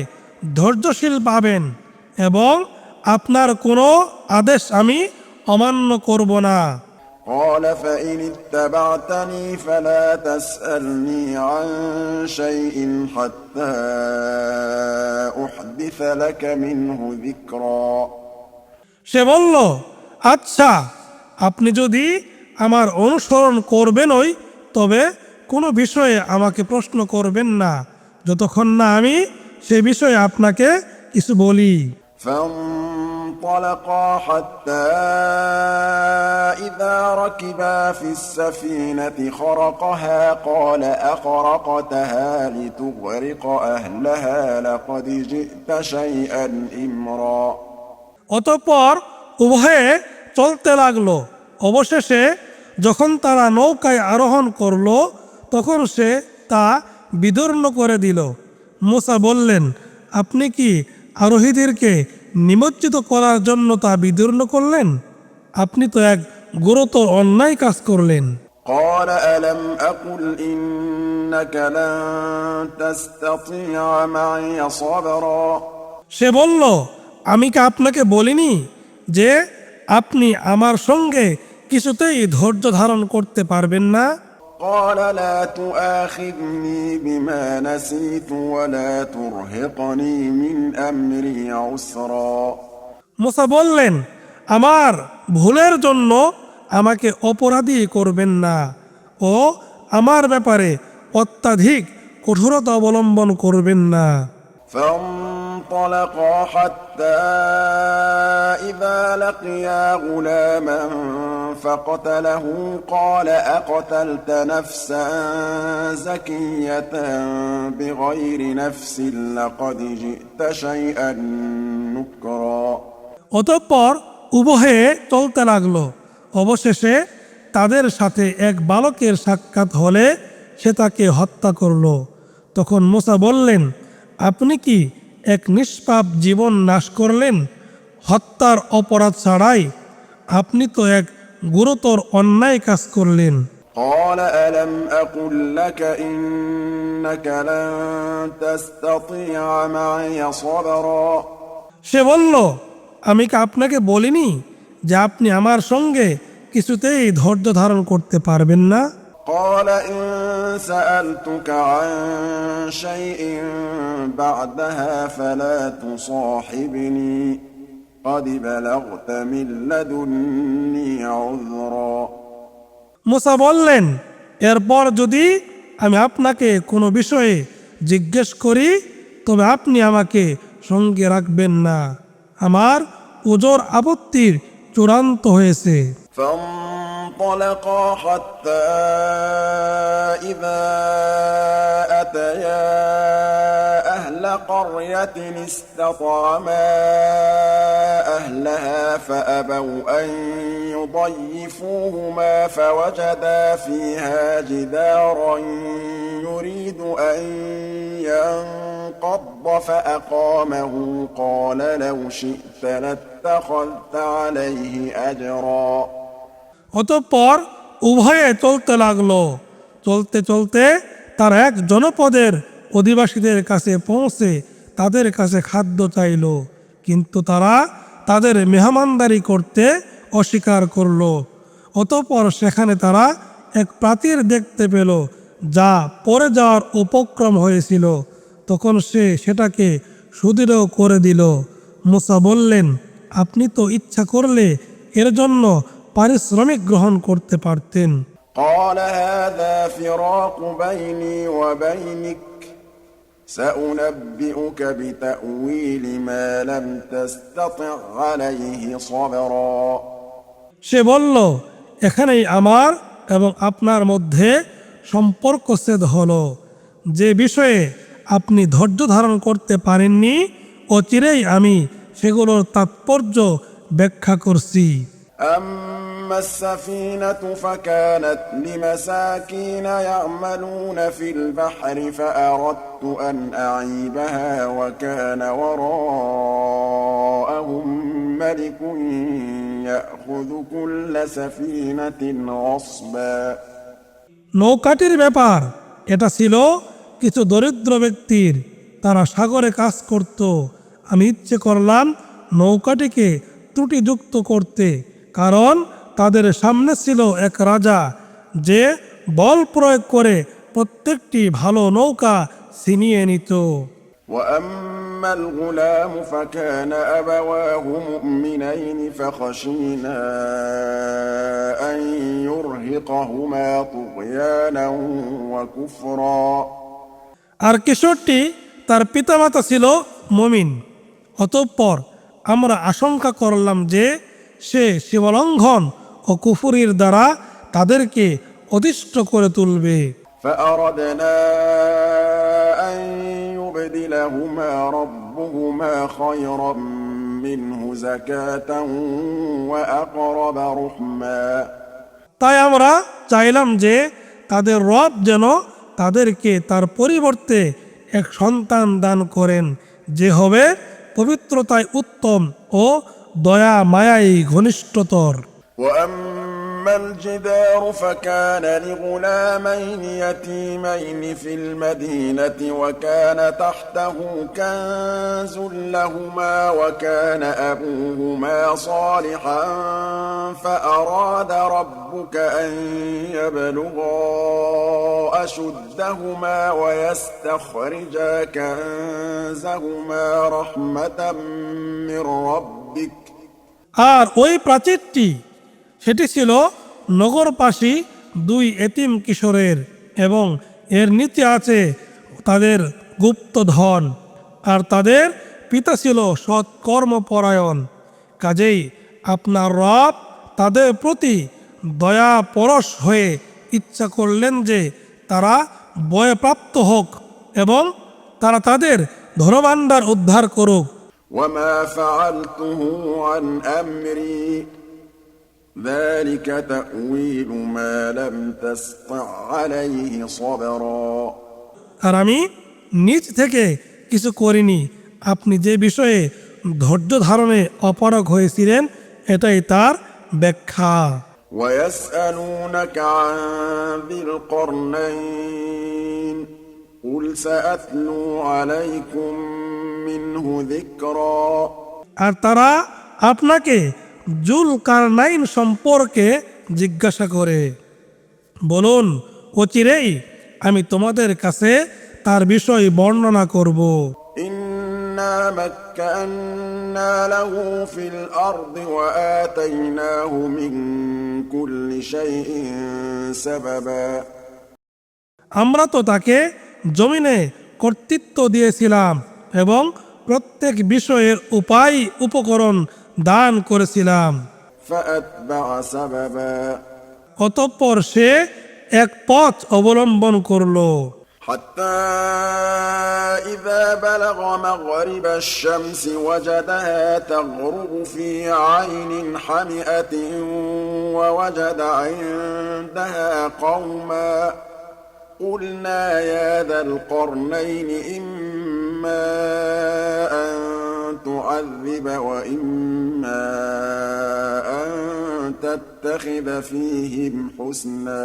ধৈর্যশীল পাবেন এবং আপনার কোনো আদেশ আমি অমান্য করব না। قال فإن اتبعتني فلا تسألني عن شيء حتى أحدث لك منه ذكرا সে বলল, আচ্ছা, আপনি যদি আমার অনুসরণ করবেনই তবে কোনো বিষয়ে আমাকে প্রশ্ন করবেন না যতক্ষণ না আমি সে বিষয়ে আপনাকে কিছু বলি। فانطلقا حتى إذا ركبا في السفينة خرقها قال أخرقتها لتغرق أهلها لقد جئت شيئا إمرا অতঃপর উভয়ে চলতে লাগলো। অবশেষে যখন তারা নৌকায় আরোহণ করলো তখন সে তা বিদীর্ণ করে দিল। মুসা বললেন, আপনি কি আরোহীদেরকে নিমজ্জিত করার জন্য তা বিদীর্ণ করলেন? আপনি তো এক গুরুতর অন্যায় কাজ করলেন। قال ألم أقل إنك لن تستطيع معي صبرا সে বলল, আমি কি আপনাকে বলিনি যে আপনি আমার সঙ্গে কিছুতেই ধৈর্য ধারণ করতে পারবেন না? قال لا تؤاخذني بما نسيت ولا ترهقني من أمري عسرا মুসা বললেন, আমার ভুলের জন্য আমাকে অপরাধী করবেন না ও আমার ব্যাপারে অত্যাধিক কঠোরতা অবলম্বন করবেন না। فانطلقا حتى إذا لقيا غلاما فقتله قال أقتلت نفسا زكية بغير نفس لقد جئت شيئا نكرا অতঃপর উভয়ে চলতে লাগলো। অবশেষে তাদের সাথে এক বালকের সাক্ষাৎ হলে সে তাকে হত্যা করল। তখন মুসা বললেন, আপনি কি এক নিষ্পাপ জীবন নাশ করলেন হত্যার অপরাধ ছাড়াই? আপনি তো এক গুরুতর অন্যায় কাজ করলেন। قال ألم أقل لك إنك لن تستطيع معي صبرا সে বলল, আমি কি আপনাকে বলিনি যে আপনি আমার সঙ্গে কিছুতেই ধৈর্য ধারণ করতে পারবেন না? قال إن سألتك عن شيء بعدها فلا تصاحبني قد بلغت من لدني عذرا মুসা বললেন, এরপর যদি আমি আপনাকে কোনো বিষয়ে জিজ্ঞেস করি তবে আপনি আমাকে সঙ্গে রাখবেন না, আমার ওজর আপত্তির চূড়ান্ত হয়েছে। فانطلقا حتى إذا أتيا أهل قرية استطعما أهلها فأبوا أن يضيفوهما فوجدا فيها جدارا يريد أن ينقض فأقامه قال لو شئت لاتخذت عليه أجرا অতঃপর উভয়ে চলতে লাগলো। চলতে চলতে তার এক জনপদের অধিবাসীদের কাছে পৌঁছে তাদের কাছে খাদ্য চাইল, কিন্তু তারা তাদের মেহমানদারি করতে অস্বীকার করল। অতঃপর সেখানে তারা এক প্রাচীর দেখতে পেল যা পড়ে যাওয়ার উপক্রম হয়েছিল। তখন সে সেটাকে সুদৃঢ় করে দিল। মুসা বললেন, আপনি তো ইচ্ছা করলে এর জন্য পারিশ্রমিক গ্রহণ করতে পারতেন। قال هذا فراق بيني وبينك سأنبئك بتأويل ما لم تستطع عليه صبرا সে বলল, এখানেই আমার এবং আপনার মধ্যে সম্পর্কচ্ছেদ হলো। যে বিষয়ে আপনি ধৈর্য ধারণ করতে পারেননি অচিরেই আমি সেগুলোর তাৎপর্য ব্যাখ্যা করছি। أما السفينة فكانت لمساكين يعملون في البحر فأردت أن أعيبها وكان وراءهم ملك يأخذ كل سفينة غصبا নৌকাটির ব্যাপার এটা ছিল কিছু দরিদ্র ব্যক্তির, তারা সাগরে কাজ করত। আমি ইচ্ছে করলাম নৌকাটিকে ত্রুটিযুক্ত করতে, কারণ তাদের সামনে ছিল এক রাজা যে বল প্রয়োগ করে প্রত্যেকটি ভালো নৌকা ছিনিয়ে নিত। وأما الغلام فكان أبواه مؤمنين فخشينا أن يرهقهما طغيانا وكفرا আর কিশোরটি তার পিতামাতা ছিল মুমিন, অতঃপর আমরা আশঙ্কা করলাম যে সে সীমালঙ্ঘন ও কুফরির দ্বারা তাদেরকে অতিষ্ঠ করে তুলবে। فأردنا أن يبدلهما ربهما خيرا منه زكاة وأقرب رحما তাই আমরা চাইলাম যে তাদের রব যেন তাদেরকে তার পরিবর্তে এক সন্তান দান করেন যে হবে পবিত্রতায় উত্তম ও দয়া মায়ায় ঘনিষ্ঠতর। وأما الجدار فكان لغلامين يتيمين في المدينة وكان تحته كنز لهما وكان أبوهما صالحا فأراد ربك أن يبلغا أشدهما ويستخرجا كنزهما رحمة من ربك আর ওই প্রাচীরটি সেটি ছিল নগরবাসী দুই এতিম কিশোরের, এবং এর নিচে আছে তাদের গুপ্ত ধন, আর তাদের পিতা ছিল সৎকর্মপরায়ণ। কাজেই আপনার রব তাদের প্রতি দয়া পরশ হয়ে ইচ্ছা করলেন যে তারা বয়প্রাপ্ত হোক এবং তারা তাদের ধনভাণ্ডার উদ্ধার করুক। وما فعلته عن أمري ذلك تأويل ما لم تستطع عليه صبرا আর আমি নিজ থেকে কিছু করিনি, আপনি যে বিষয়ে ধৈর্য ধারণে অপারগ হয়েছিলেন এটাই তার ব্যাখ্যা। ويسألونك عن ذي القرنين قل سأتلو عليكم منه ذكرا আর তারা আপনাকে জুলকারনাইন সম্পর্কে জিজ্ঞাসা করে, বলুন অচিরেই আমি তোমাদের কাছে তার বিষয় বর্ণনা করব। إنا مكنا له في الأرض وآتيناه من كل شيء سببا আমরা তো তাকে জমিনে কর্তৃত্ব দিয়েছিলাম এবং প্রত্যেক বিষয়ের উপায় উপকরণ দান করেছিলাম। فأتبع سببا অতঃপর সে এক পথ অবলম্বন করলো। حتى إذا بلغ مغرب الشمس وجدها تغرب في عين حمئة ووجد عندها قوما قلنا يا ذا القرنين إما أن تعذب وإما أن تتخذ فيهم حسنا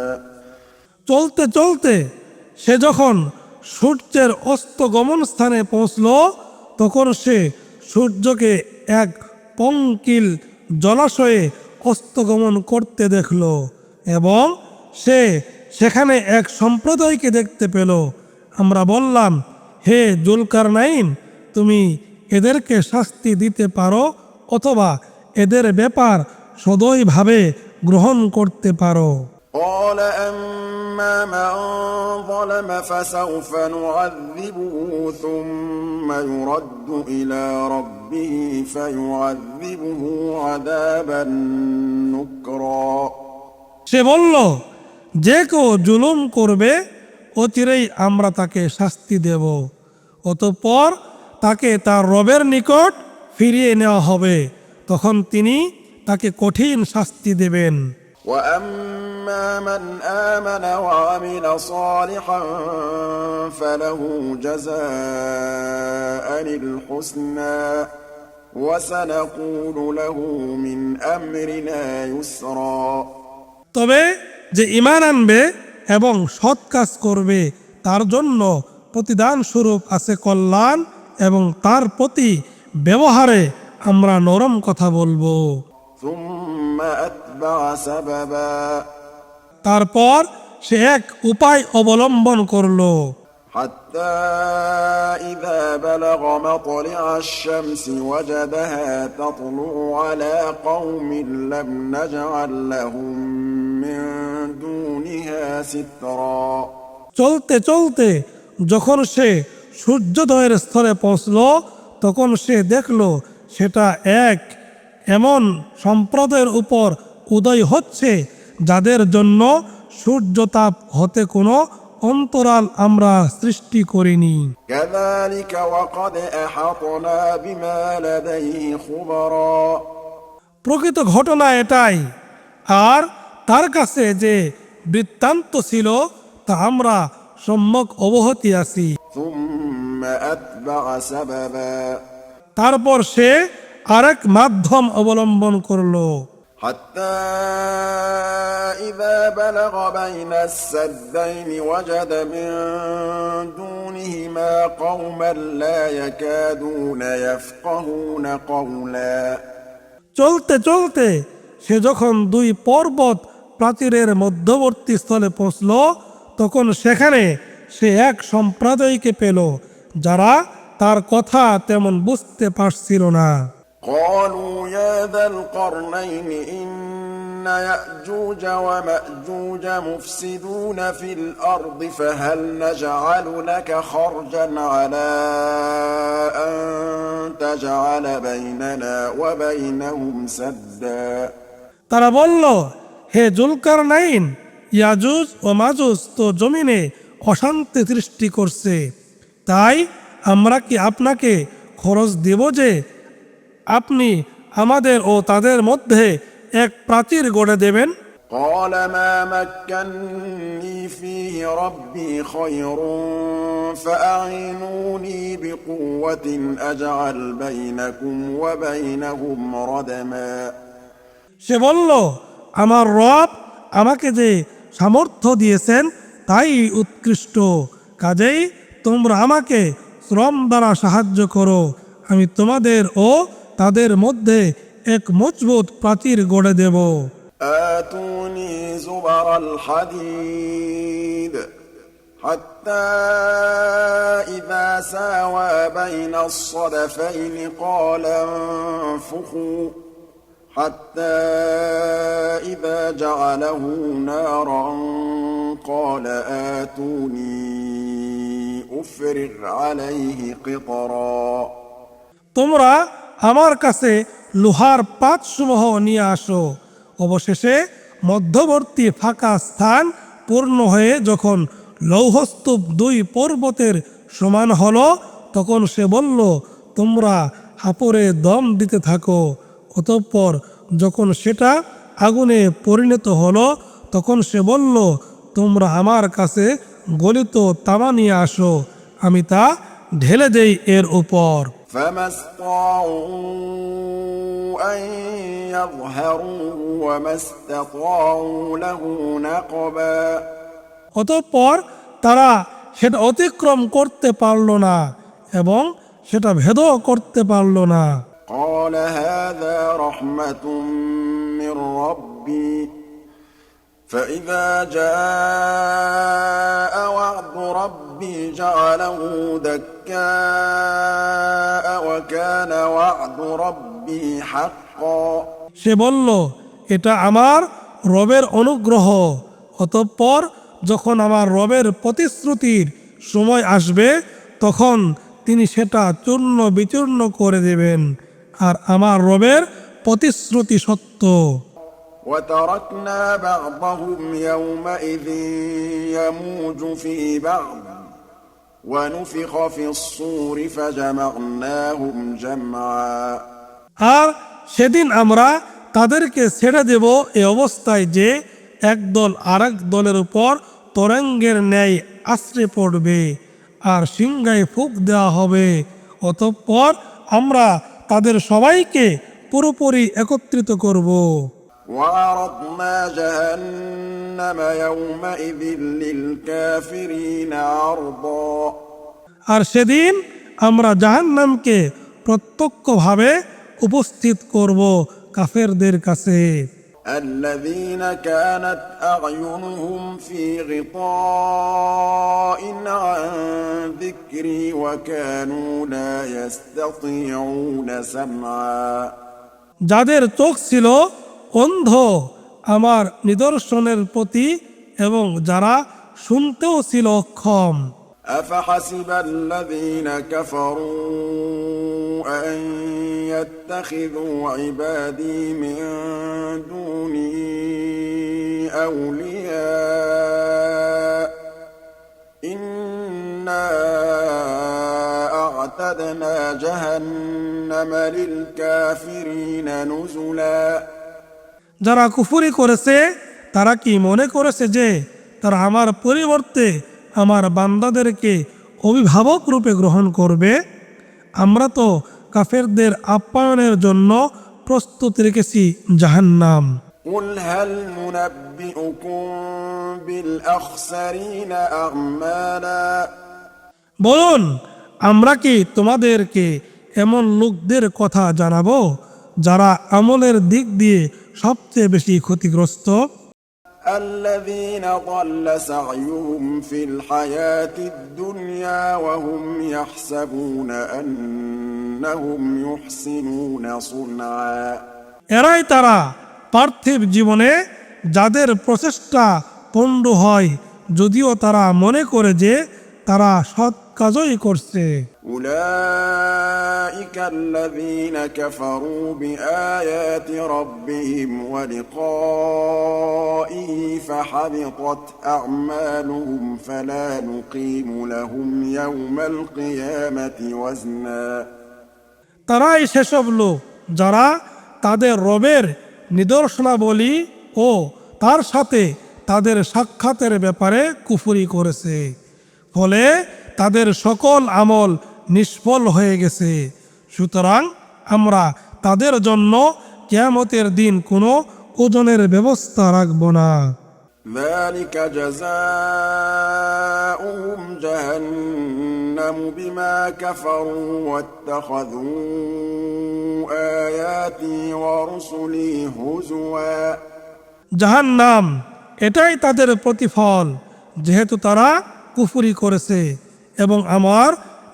চলতে চলতে সে যখন সূর্যের অস্তগমন স্থানে পৌঁছল তখন সে সূর্যকে এক পঙ্কিল জলাশয়ে অস্তগমন করতে দেখল এবং সে সেখানে এক সম্প্রদায়কে দেখতে পেল। আমরা বললাম, হে জুলকারনাইন, তুমি এদেরকে শাস্তি দিতে পারো অথবা এদের ব্যাপার সদয়ভাবে গ্রহণ করতে পারো। قال أما من ظلم فسوف نعذبه ثم يرد إلى ربه فيعذبه عذابا نكرا সে বলল, যে কেউ জুলুম করবে অচিরেই আমরা তাকে শাস্তি দেব, অতঃপর তাকে তার রবের নিকট ফিরিয়ে নেওয়া হবে, তখন তিনি তাকে কঠিন শাস্তি দেবেন। وأما من آمن وعمل صالحا فله جزاء الحسنى وسنقول له من أمرنا يسرا তবে যে ঈমান আনবে এবং সৎ কাজ করবে তার জন্য প্রতিদান স্বরূপ আছে কল্যাণ এবং তার প্রতি ব্যবহারে আমরা নরম কথা বলবো। ثم أتبع سببا তারপর সে এক উপায় অবলম্বন করলো। حتى إذا بلغ مطلع الشمس وجدها تطلع على قوم لم نجعل لهم من دونها سترا চলতে চলতে যখন সে সূর্যোদয়ের স্থলে পৌঁছল তখন সে দেখল সেটা এক এমন সম্প্রদায়ের উপর উদয় হচ্ছে যাদের জন্য সূর্যতাপ হতে কোনো অন্তরাল আমরা সৃষ্টি করিনি। كذلك وقد أحطنا بما لديه خبرا প্রকৃত ঘটনা এটাই, আর তার কাছে যে বৃত্তান্ত ছিল তা আমরা সম্যক অবগতি আছি। ثم أتبع سببا তারপর সে আরেক মাধ্যম অবলম্বন করলো। حتى إذا بلغ بين السدين وجد من دونهما قوما لا يكادون يفقهون قولا চলতে চলতে সে যখন দুই পর্বত প্রাচীরের মধ্যবর্তী স্থলে পৌঁছল তখন সেখানে সে এক সম্প্রদায়কে পেল যারা তার কথা তেমন বুঝতে পারছিল না। قالوا يا ذا القرنين إن يأجوج ومأجوج مفسدون في الأرض فهل نجعل لك خرجا على أن تجعل بيننا وبينهم سدا তারা বলল, হে জুলকারনাইন, ইয়াজুজ ও মাজুজ তো জমিনে অশান্তি সৃষ্টি করছে, তাই আমরা কি আপনাকে খরচ দেব যে আপনি আমাদের ও তাদের মধ্যে এক প্রাচীর গড়ে দেবেন? قال ما مكني فيه ربي خير فأعينوني بقوة أجعل بينكم وبينهم ردما সে বলল, আমার রব আমাকে যে সামর্থ্য দিয়েছেন তাই উৎকৃষ্ট, কাজেই তোমরা আমাকে শ্রম দ্বারা সাহায্য করো, আমি তোমাদের ও তাদের মধ্যে এক মজবুত প্রাচীর গড়ে দেব। آتوني زبر الحديد حتى إذا ساوى بين الصدفين قال انفخوا حتى إذا جعله نارا قال آتوني أفرغ عليه قطرا। তোমরা আমার কাছে লোহার পাতসমূহ নিয়ে আসো। অবশেষে মধ্যবর্তী ফাঁকা স্থান পূর্ণ হয়ে যখন লৌহস্তূপ 2 পর্বতের সমান হলো, তখন সে বলল, তোমরা হাপরে দম দিতে থাকো। অতঃপর যখন সেটা আগুনে পরিণত হলো, তখন সে বলল, তোমরা আমার কাছে গলিত তামা নিয়ে আসো, আমি তা ঢেলে দেই এর উপর। فما استطاعوا أن يظهروه وما استطاعوا له نقبا। অতঃপর তারা সেটা অতিক্রম করতে পারল না এবং সেটা ভেদও করতে পারল না। قال هذا رحمة من ربي فإذا جاء وعد ربي جعله دكاء وكان وعد ربي حقا। সে বলল, এটা আমার রবের অনুগ্রহ, অতঃপর যখন আমার রবের প্রতিশ্রুতির সময় আসবে তখন তিনি সেটা চূর্ণ বিচূর্ণ করে দেবেন, আর আমার রবের প্রতিশ্রুতি সত্য। وتركنا بعضهم يومئذ يموج في بعض ونفخ في الصور فجمعناهم جمعا। আর সেদিন আমরা তাদেরকে ছেড়ে দেব এ অবস্থায় যে একদল আরেক দলের উপর তরঙ্গের ন্যায় আশ্রে পড়বে, আর সিংহায় ফুঁক দেওয়া হবে। অতঃপর আমরা তাদের সবাইকে পুরোপুরি একত্রিত করব। وعرضنا جهنم يومئذ للكافرين عرضا। আর সেদিন আমরা জাহান্নামকে প্রত্যক্ষভাবে উপস্থিত করব কাফেরদের কাছে। الذين كانت أعينهم في غطاء عن ذكري وكانوا لا يستطيعون سمعا। যাদের চোখ ছিল অন্ধ আমার নিদর্শনের প্রতি এবং যারা শুনতেও ছিল অক্ষম। أفحسب الذين كفروا أن يتخذوا عبادي من دوني أولياء إنا أعتدنا جهنم للكافرين نزلا। যারা কুফরি করেছে তারা কি মনে করেছে যে তারা আমার পরিবর্তে আমার বান্দাদেরকে অভিভাবক রূপে গ্রহণ করবে? আমরা তো কাফেরদের আপ্যায়নের জন্য প্রস্তুত রেখেছি জাহান্নাম। قل هل ننبئكم بالأخسرين أعمالا। বলুন, আমরা কি তোমাদেরকে এমন লোকদের কথা জানাবো যারা আমলের দিক দিয়ে সবচেয়ে বেশি ক্ষতিগ্রস্ত? الذين ضل سعيهم في الحياة الدنيا وهم يحسبون أنهم يحسنون صنعا। এরাই তারা পার্থিব জীবনে যাদের প্রচেষ্টা পণ্ড হয়, যদিও তারা মনে করে যে তারা সৎ কাজই করছে। أولئك الذين كفروا بآيات ربهم ولقائه فحبطت أعمالهم فلا نقيم لهم يوم القيامة وزنا। তারাই সেসব লোক যারা তাদের রবের নিদর্শনাবলী ও তার সাথে তাদের সাক্ষাতের ব্যাপারে কুফরি করেছে, ফলে তাদের সকল আমল নিষ্ফল হয়ে গেছে। সুতরাং আমরা তাদের জন্য কিয়ামতের দিন কোনো ওজনের ব্যবস্থা রাখব না। ذلك جزاؤهم جهنم بما كفروا واتخذوا آياتي ورسلي هزوا। জাহান্নাম এটাই তাদের প্রতিফল, যেহেতু তারা কুফরি করেছে এবং আমার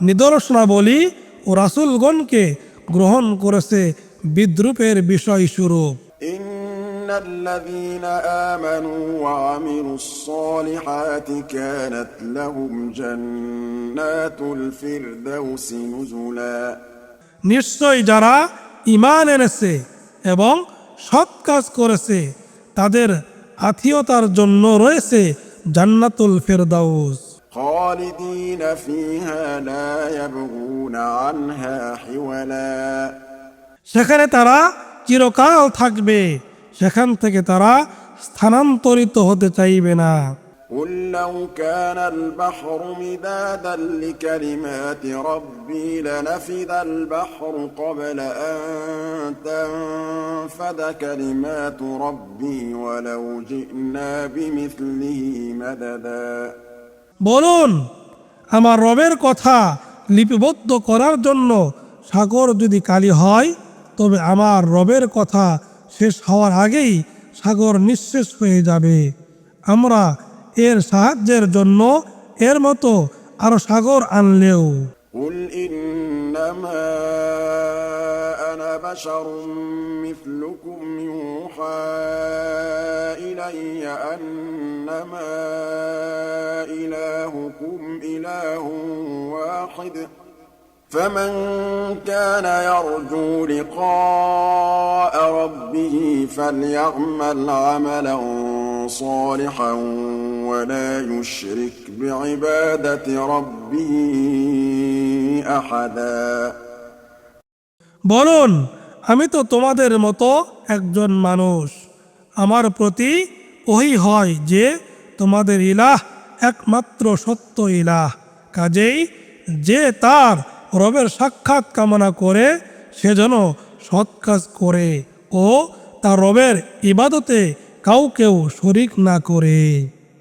নিদর্শনাবলী ও রাসূলগণকে গ্রহণ করেছে বিদ্রুপের বিষয়স্বরূপ। إن الذين آمنوا وعملوا الصالحات كانت لهم جنات الفردوس نزلا। নিশ্চয় যারা ঈমান এনেছে এবং সৎ কাজ করেছে তাদের আত্মীয়তার জন্য রয়েছে জান্নাতুল ফেরদাউস। خالدين فيها لا يبغون عنها حولا। সেখানে তারা চিরকাল থাকবে, সেখান থেকে তারা স্থানান্তরিত হতে চাইবে না। قل لو كان البحر مدادا لكلمات ربي لنفد البحر قبل أن تنفد كلمات ربي ولو جئنا بمثله مددا। বলুন, আমার রবের কথা লিপিবদ্ধ করার জন্য সাগর যদি কালি হয়, তবে আমার রবের কথা শেষ হওয়ার আগেই সাগর নিঃশেষ হয়ে যাবে। আমরা এর সাহায্যের জন্য এর মতো আরো সাগর আনলেও। قل إنما أنا بشر مثلكم يوحى إلي أنما إلهكم إله واحد فمن كان يرجو لقاء ربه فليعمل عملا صالحا ولا يشرك بعبادة ربه أحدا। বলুন, আমি তো তোমাদের মতো একজন মানুষ। আমার প্রতি ওহী হয় যে তোমাদের ইলাহ একমাত্র সত্য ইলাহ। কাজেই যে তার রবের সাক্ষাৎ কামনা করে সে যেন সৎ কাজ করে ও তার রবের ইবাদতে কাউকেও শরিক না করে।